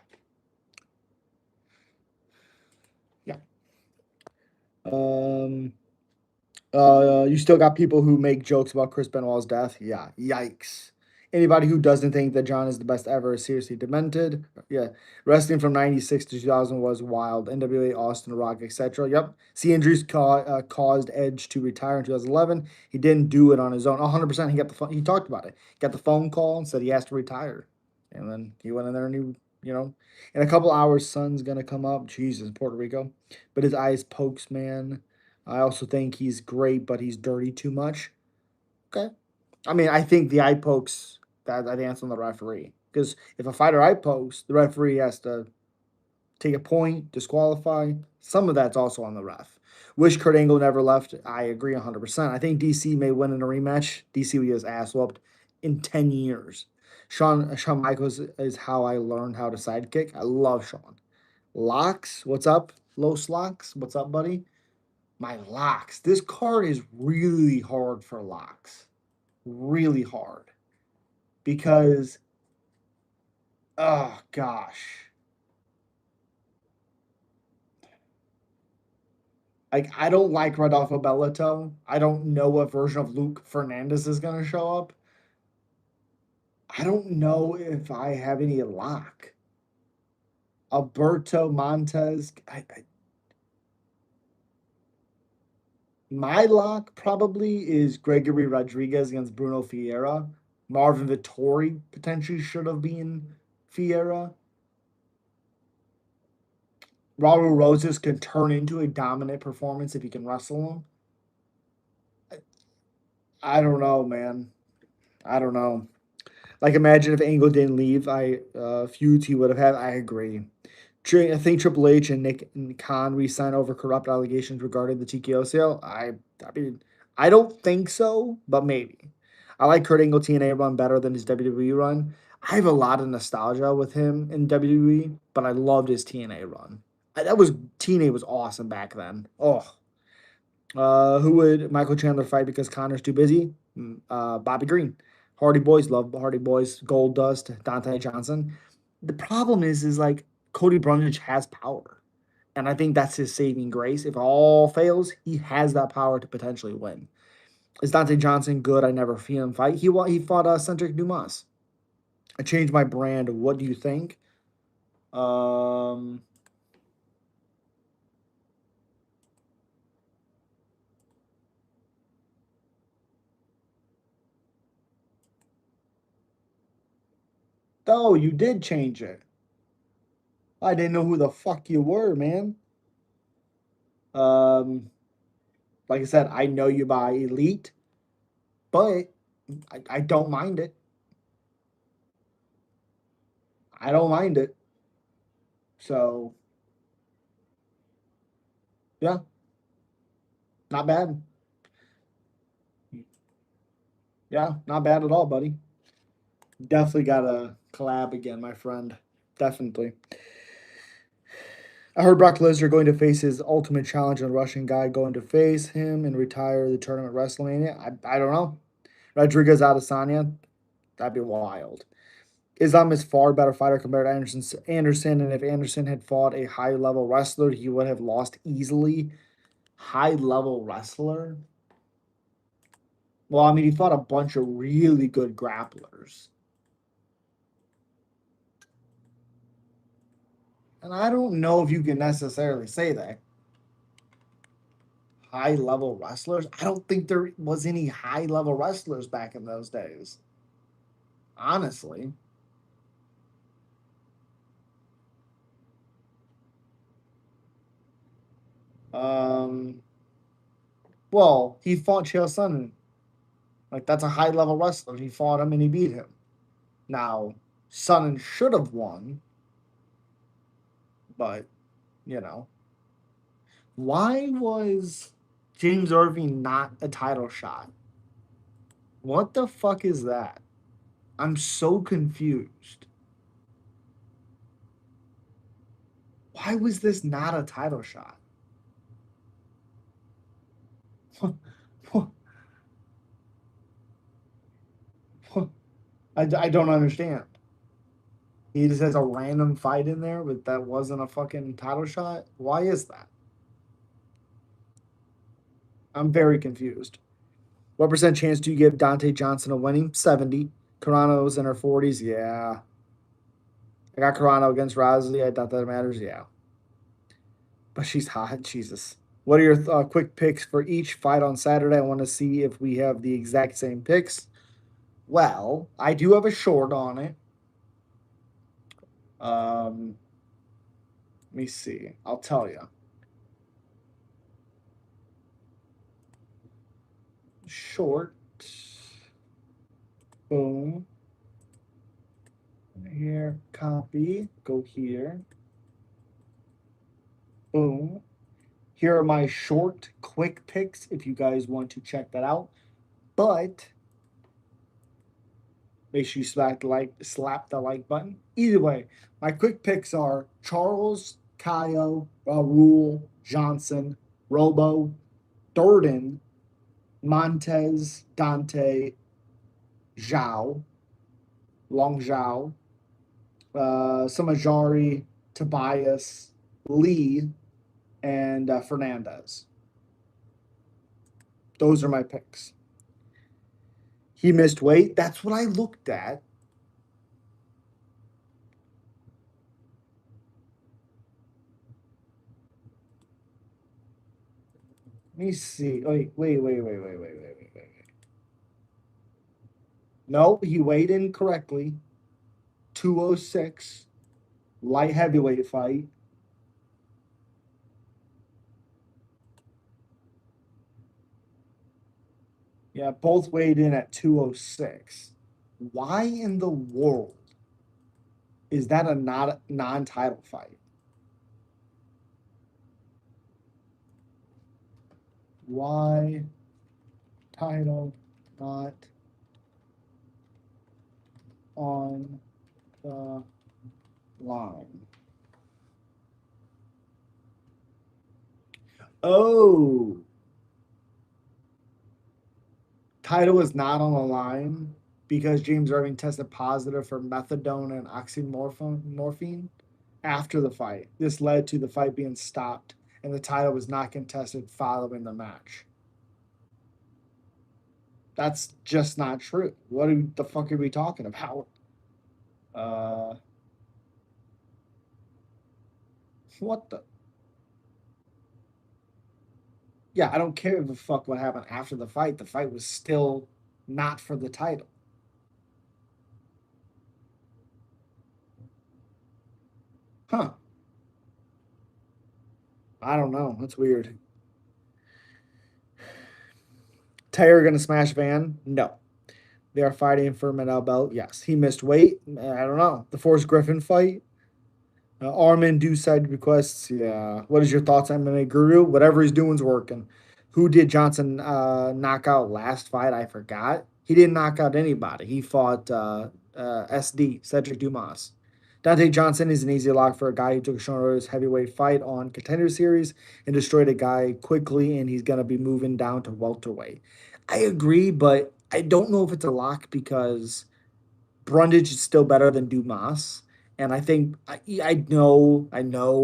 Yeah. Um you still got people who make jokes about Chris Benoit's death. Yeah, yikes. Anybody who doesn't think that John is the best ever is seriously demented. Yeah, wrestling from '96 to 2000 was wild. NWA, Austin, Rock, etc. Yep. See, injuries caused Edge to retire in 2011. He didn't do it on his own. 100%. He got the phone. He talked about it. Got the phone call and said he has to retire, and then he went in there and in a couple hours, sun's gonna come up. Jesus, Puerto Rico, but his eyes pokes, man. I also think he's great, but he's dirty too much. Okay. I mean, I think the eye pokes that answer on the referee. Because if a fighter eye pokes, the referee has to take a point, disqualify. Some of that's also on the ref. Wish Kurt Angle never left. I agree 100%. I think DC may win in a rematch. DC will get his ass whooped in 10 years. Shawn Michaels is how I learned how to sidekick. I love Shawn. Locks, what's up? Los Locks, what's up, buddy? My locks. This card is really hard for locks. Really hard. Because, oh gosh. Like, I don't like Rodolfo Bellato. I don't know what version of Luke Fernandez is going to show up. I don't know if I have any lock. Alberto Montez. My lock probably is Gregory Rodriguez against Bruno Fiera. Marvin Vittori potentially should have been Fiera. Raul Roses can turn into a dominant performance if he can wrestle him. I don't know, man. I don't know. Like, imagine if Angle didn't leave, feuds he would have had. I agree. I think Triple H and Nick and Khan re-sign over corrupt allegations regarding the TKO sale. I mean, I don't think so, but maybe. I like Kurt Angle TNA run better than his WWE run. I have a lot of nostalgia with him in WWE, but I loved his TNA run. That was TNA was awesome back then. Oh, who would Michael Chandler fight because Connor's too busy? Bobby Green. Hardy Boys love Hardy Boys. Gold Dust, Dante Johnson. The problem is like Cody Brundage has power, and I think that's his saving grace. If all fails, he has that power to potentially win. Is Dante Johnson good? I never seen him fight. He fought Cedric Dumas. I changed my brand. What do you think? Um, oh, you did change it. I didn't know who the fuck you were, man. Um, like I said, I know you by Elite, but I don't mind it. I don't mind it. So yeah, not bad. Yeah, not bad at all, buddy. Definitely got to collab again, my friend. Definitely. I heard Brock Lesnar going to face his ultimate challenge and Russian guy going to face him and retire the tournament WrestleMania. I don't know. Rodriguez Adesanya, that'd be wild. Islam is far better fighter compared to Anderson, and if Anderson had fought a high level wrestler, he would have lost easily. High level wrestler? Well, I mean, he fought a bunch of really good grapplers. And I don't know if you can necessarily say that. High level wrestlers? I don't think there was any high level wrestlers back in those days. Honestly. Um, well, he fought Chael Sonnen. Like that's a high level wrestler. He fought him and he beat him. Now, Sonnen should have won, but you know, why was James Irving not a title shot? What the fuck is that? I'm so confused. Why was this not a title shot? I don't understand. He just has a random fight in there, but that wasn't a fucking title shot. Why is that? I'm very confused. What percent chance do you give Dante Johnson of winning? 70. Carano's in her 40s. Yeah. I got Carano against Rosley. I thought that matters. Yeah. But she's hot. Jesus. What are your quick picks for each fight on Saturday? I want to see if we have the exact same picks. Well, I do have a short on it. Let me see. I'll tell you. Short. Boom. Here. Copy. Go here. Boom. Here are my short, quick picks if you guys want to check that out. But make sure you slap the like button. Either way, my quick picks are Charles, Kaio, Rule, Johnson, Robo, Durden, Montez, Dante, Zhao, Long Zhao, Samajari, Tobias, Lee, and Fernandez. Those are my picks. He missed weight. That's what I looked at. Let me see. Wait. No, he weighed in correctly. 206. Light heavyweight fight. Yeah, both weighed in at 206. Why in the world is that a not non-title fight? Why title not on the line? Oh, title is not on the line because James Irving tested positive for methadone and oxymorphine after the fight. This led to the fight being stopped, and the title was not contested following the match. That's just not true. What the fuck are we talking about? Uh, what the? Yeah, I don't care if the fuck what happened after the fight. The fight was still not for the title. Huh. I don't know. That's weird. Taylor gonna smash Van? No. They are fighting for medal belt. Yes. He missed weight. I don't know. The Forrest Griffin fight. Armin do side requests. Yeah. What is your thoughts on MMA Guru? Whatever he's doing is working. Who did Johnson knock out last fight? I forgot. He didn't knock out anybody. He fought SD, Cedric Dumas. Dante Johnson is an easy lock for a guy who took a short notice heavyweight fight on Contender Series and destroyed a guy quickly, and he's going to be moving down to welterweight. I agree, but I don't know if it's a lock because Brundage is still better than Dumas. And I think I know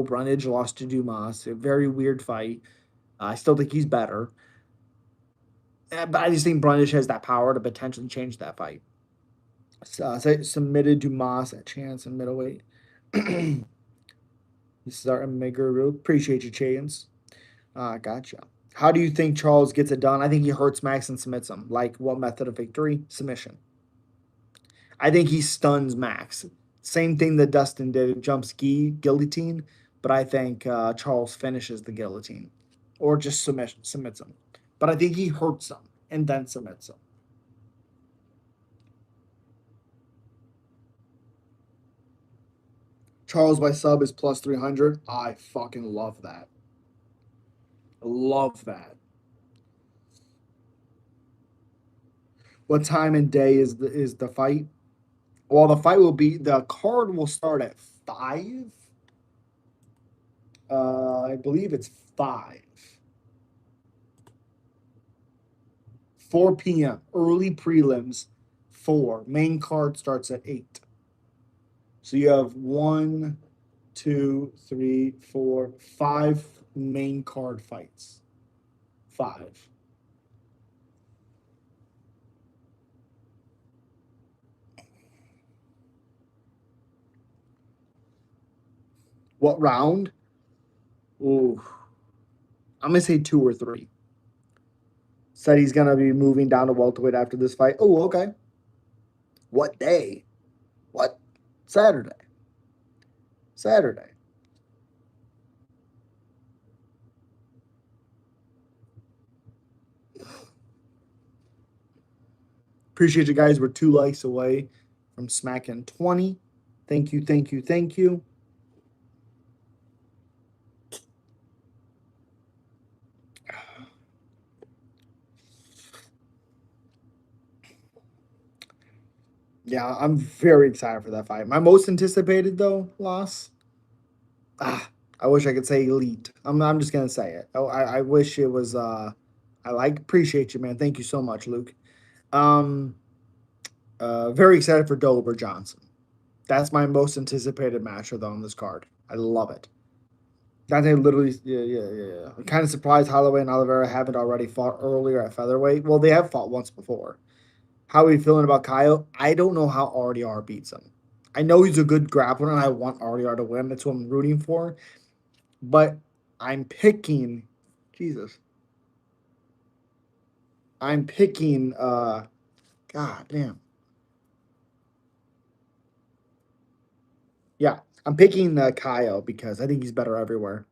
Brundage lost to Dumas. A very weird fight. I still think he's better. But I just think Brundage has that power to potentially change that fight. Submitted Dumas at chance in middleweight. This is our MMA guru. Appreciate you, Chance. Gotcha. How do you think Charles gets it done? I think he hurts Max and submits him. Like what method of victory? Submission. I think he stuns Max. Same thing that Dustin did, jump ski guillotine, but I think Charles finishes the guillotine or just submits him. But I think he hurts him and then submits him. Charles by sub is plus 300. I fucking love that. Love that. What time and day is the fight? Well, the card will start at 5. I believe it's 5. 4 p.m. Early prelims. 4. Main card starts at 8. So you have 1, 2, 3, 4, 5 main card fights. 5. What round? Ooh, I'm gonna say 2 or 3. Said he's gonna be moving down to welterweight after this fight. Oh, okay. What day? What? Saturday. Saturday. Appreciate you guys. We're 2 likes away from smacking 20. Thank you, thank you, thank you. Yeah, I'm very excited for that fight. My most anticipated though loss. I wish I could say elite. I'm just gonna say it. Oh, I wish it was. I appreciate you, man. Thank you so much, Luke. Um, very excited for Dober Johnson. That's my most anticipated match though on this card. I love it. That they literally, yeah. I'm kind of surprised Holloway and Oliveira haven't already fought earlier at featherweight. Well, they have fought once before. How are you feeling about Kyle? I don't know how RDR beats him. I know he's a good grappler, and I want RDR to win. That's what I'm rooting for. But I'm picking, Jesus. I'm picking, God damn. Yeah, I'm picking Kyle because I think he's better everywhere.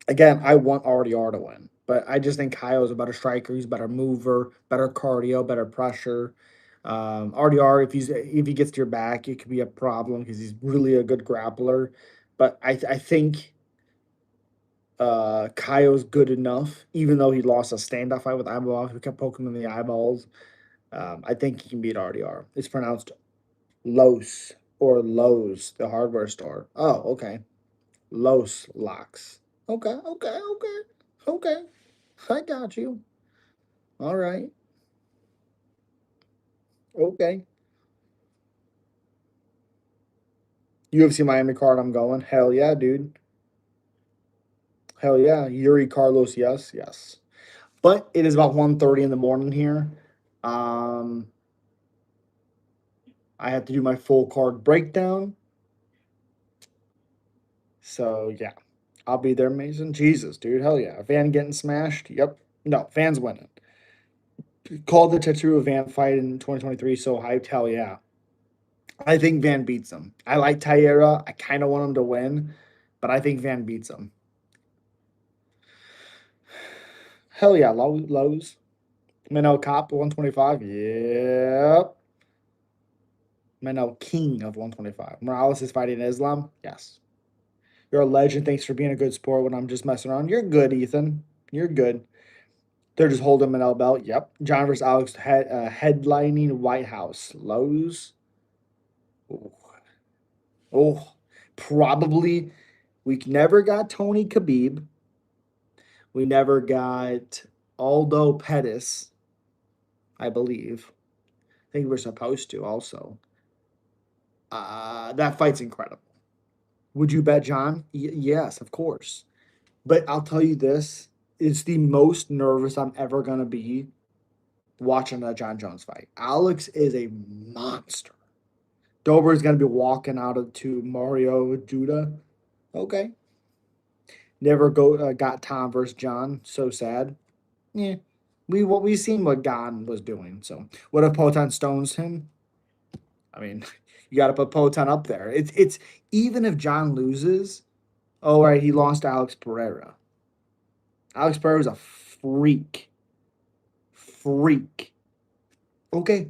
Again, I want RDR to win, but I just think Kyle's a better striker. He's a better mover, better cardio, better pressure. RDR, if he gets to your back, it could be a problem because he's really a good grappler. But I think Kyle's good enough, even though he lost a standoff fight with Eyeball, who kept poking him in the eyeballs. I think he can beat RDR. It's pronounced Los or Lowe's, the hardware store. Oh, okay. Los Locks. Okay. I got you. All right. Okay. UFC Miami card, I'm going. Hell yeah, dude. Hell yeah. Yuri Carlos, yes. But it is about 1:30 in the morning here. Um, I have to do my full card breakdown. So yeah. I'll be there, Mason. Jesus, dude. Hell yeah. Van getting smashed. Yep. No, Van's winning. Called the Tattoo Van fight in 2023, so hyped. Hell yeah. I think Van beats him. I like Taira. I kind of want him to win, but I think Van beats him. Hell yeah, Lowe's. Minnow Cop 125. Yep. Minnow King of 125. Morales is fighting Islam. Yes. You're a legend. Thanks for being a good sport when I'm just messing around. You're good, Ethan. You're good. They're just holding Manel belt. Yep. John versus Alex headlining White House. Lowe's. Oh, oh, probably. We never got Tony Khabib. We never got Aldo Pettis, I believe. I think we're supposed to also. That fight's incredible. Would you bet John? Yes, of course. But I'll tell you this: it's the most nervous I'm ever gonna be watching a John Jones fight. Alex is a monster. Dober is gonna be walking out of to Mario Judah. Okay. Never got Tom versus John. So sad. Yeah. We seen what Gon was doing. So what if Potan stones him? I mean, you got to put Potan up there. It's even if John loses. Oh, right, he lost to Alex Pereira. Alex Pereira's a freak. Okay.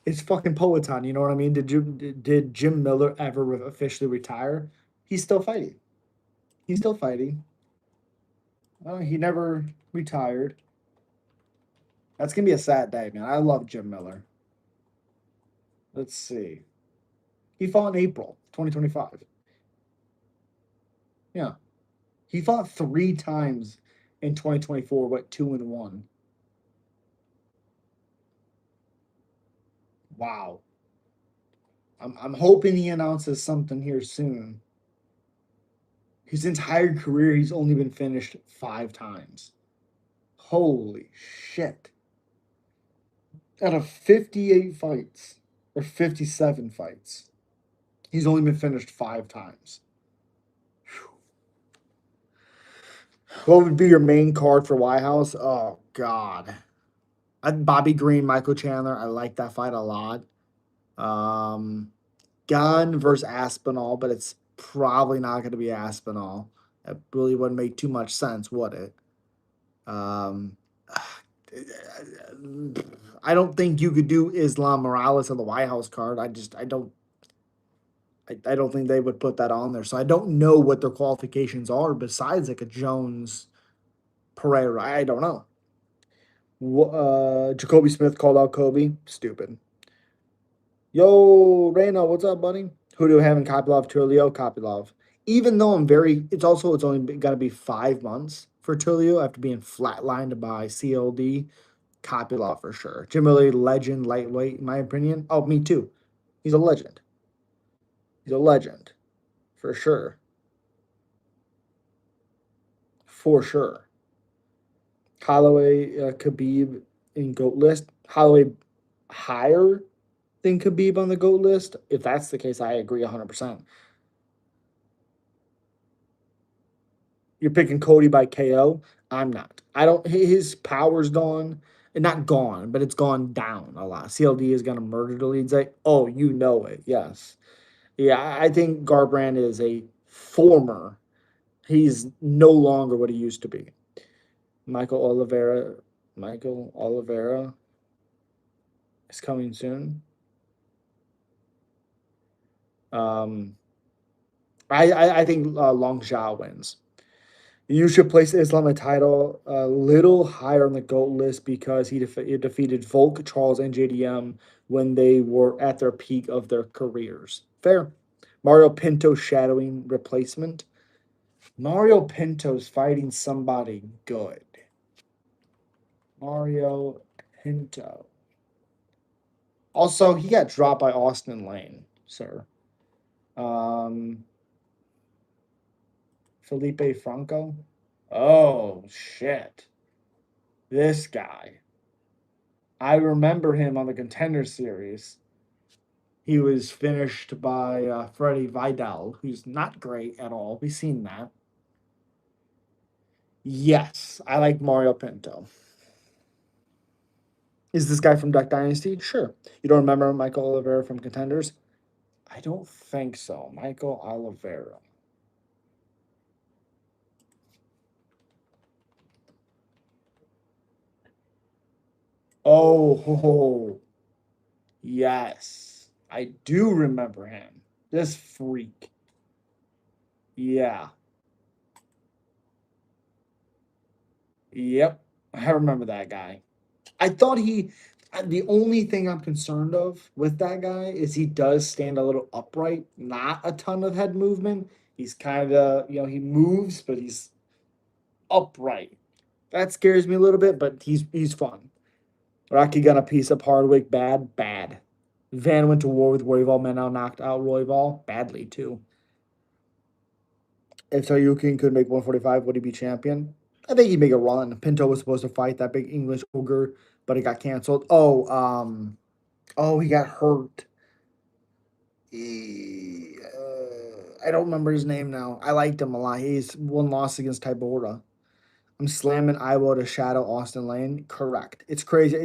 It's fucking Poetan. You know what I mean? Did Jim Miller ever officially retire? He's still fighting. He's still fighting. He never retired. That's gonna be a sad day, man. I love Jim Miller. Let's see. He fought in April 2025. Yeah. He fought 3 times in 2024, went 2-1. Wow. I'm hoping he announces something here soon. His entire career, he's only been finished 5 times. Holy shit. Out of 58 fights, or 57 fights, he's only been finished 5 times. What would be your main card for White House? Oh, God. Bobby Green, Michael Chandler. I like that fight a lot. Um, Gunn versus Aspinall, but it's probably not going to be Aspinall. It really wouldn't make too much sense, would it? Um, I don't think you could do Islam Morales on the White House card. I don't think they would put that on there. So I don't know what their qualifications are besides like a Jones Pereira. I don't know. Jacoby Smith called out Kobe. Stupid. Yo, Reyna, what's up, buddy? Who do we have in Kopilov? Turlio, Kopilov. Even though it's only got to be 5 months for Turlio after being flatlined by CLD. Kopilov for sure. Jim Miller, legend, lightweight, in my opinion. Oh, me too. He's a legend. He's a legend for sure. For sure. Holloway, Khabib in GOAT list. Holloway higher than Khabib on the GOAT list. If that's the case, I agree 100%. You're picking Cody by KO. I'm not. I don't. His power's gone, and not gone, but it's gone down a lot. CLD is gonna murder the leads. Like, oh, you know it. Yes. Yeah, I think Garbrandt is a former. He's no longer what he used to be. Michael Oliveira. Michael Oliveira is coming soon. Um, I think Long Zhao wins. You should place Islam a title a little higher on the GOAT list because he defeated Volk, Charles, and JDM when they were at their peak of their careers. Fair. Mario Pinto shadowing replacement. Mario Pinto's fighting somebody good. Mario Pinto. Also, he got dropped by Austin Lane, sir. Um, Felipe Franco. Oh, shit. This guy. I remember him on the Contender Series. He was finished by Freddie Vidal, who's not great at all. We've seen that. Yes, I like Mario Pinto. Is this guy from Duck Dynasty? Sure. You don't remember Michael Oliveira from Contenders? I don't think so. Michael Oliveira. Oh, yes. I do remember him. This freak. Yeah. Yep. I remember that guy. I thought the only thing I'm concerned of with that guy is he does stand a little upright, not a ton of head movement. He's kind of, he moves, but he's upright. That scares me a little bit, but he's fun. Rocky got a piece of Hardwick, bad, bad. Van went to war with Royval, Menau knocked out Royval, badly too. If Sayukin could make 145, would he be champion? I think he'd make a run. Pinto was supposed to fight that big English ogre, but it got canceled. Oh, he got hurt. I don't remember his name now. I liked him a lot. He's one loss against Tybora. I'm slamming Iowa to shadow Austin Lane. Correct. It's crazy.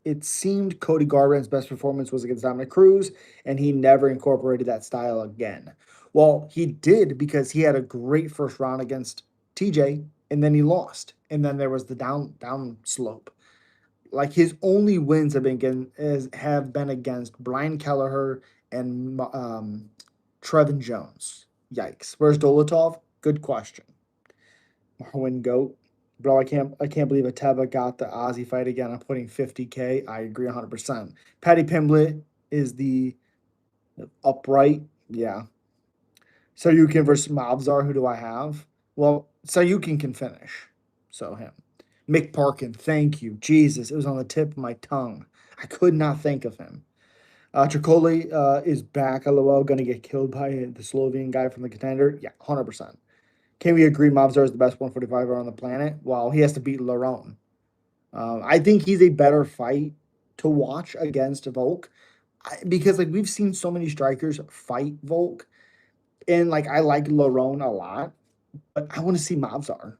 It seemed Cody Garbrandt's best performance was against Dominic Cruz, and he never incorporated that style again. Well, he did because he had a great first round against TJ, and then he lost, and then there was the down slope. Like his only wins have been against Brian Kelleher and Trevin Jones. Yikes. Where's Dolotov? Good question. Marwin Goat. Bro, I can't believe Ateba got the Ozzy fight again. I'm putting 50K. I agree 100%. Patty Pimblett is the upright. Yeah. Sayukin versus Mobzar. Who do I have? Well, Sayukin can finish. So him. Mick Parkin. Thank you. Jesus, it was on the tip of my tongue. I could not think of him. Tricoli is back. LOL. Going to get killed by the Slovenian guy from the contender. Yeah, 100%. Can we agree Mobzar is the best 145er on the planet? Well, he has to beat Larone. I think he's a better fight to watch against Volk because like we've seen so many strikers fight Volk, and like I like Larone a lot, but I want to see Mobzar.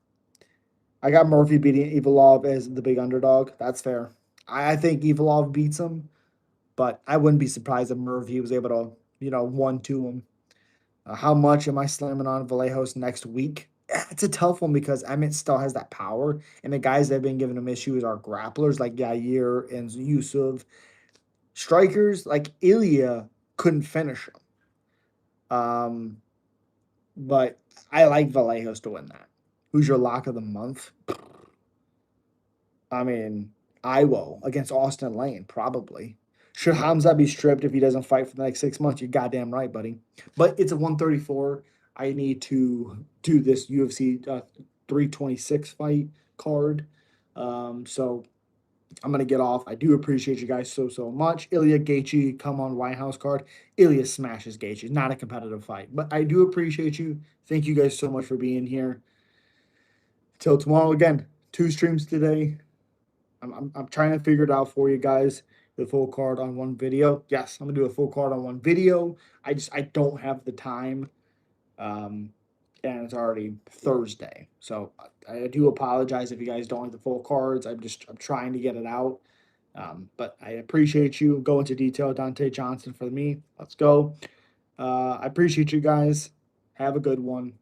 I got Murphy beating Evolov as the big underdog. That's fair. I think Evolov beats him, but I wouldn't be surprised if Murphy was able to, 1-2 him. How much am I slamming on Vallejos next week? It's a tough one because Emmett still has that power, and the guys that have been giving him issues are grapplers like Yair and Yusuf. Strikers like Ilya couldn't finish him. But I like Vallejos to win that. Who's your lock of the month? I mean, Iwo against Austin Lane, probably. Should Hamza be stripped if he doesn't fight for the next 6 months? You're goddamn right, buddy. But it's a 134. I need to do this UFC 326 fight card. So I'm gonna get off. I do appreciate you guys so much. Ilya Gaethje come on White House card. Ilya smashes Gaethje. Not a competitive fight, but I do appreciate you. Thank you guys so much for being here. Till tomorrow again. 2 streams today. I'm trying to figure it out for you guys. The full card on one video. Yes, I'm gonna do a full card on one video. I don't have the time, um, and it's already Thursday, so I do apologize if you guys don't have the full cards. I'm trying to get it out, but I appreciate you. Go into detail, Dante Johnson for me. Let's go. I appreciate you guys. Have a good one.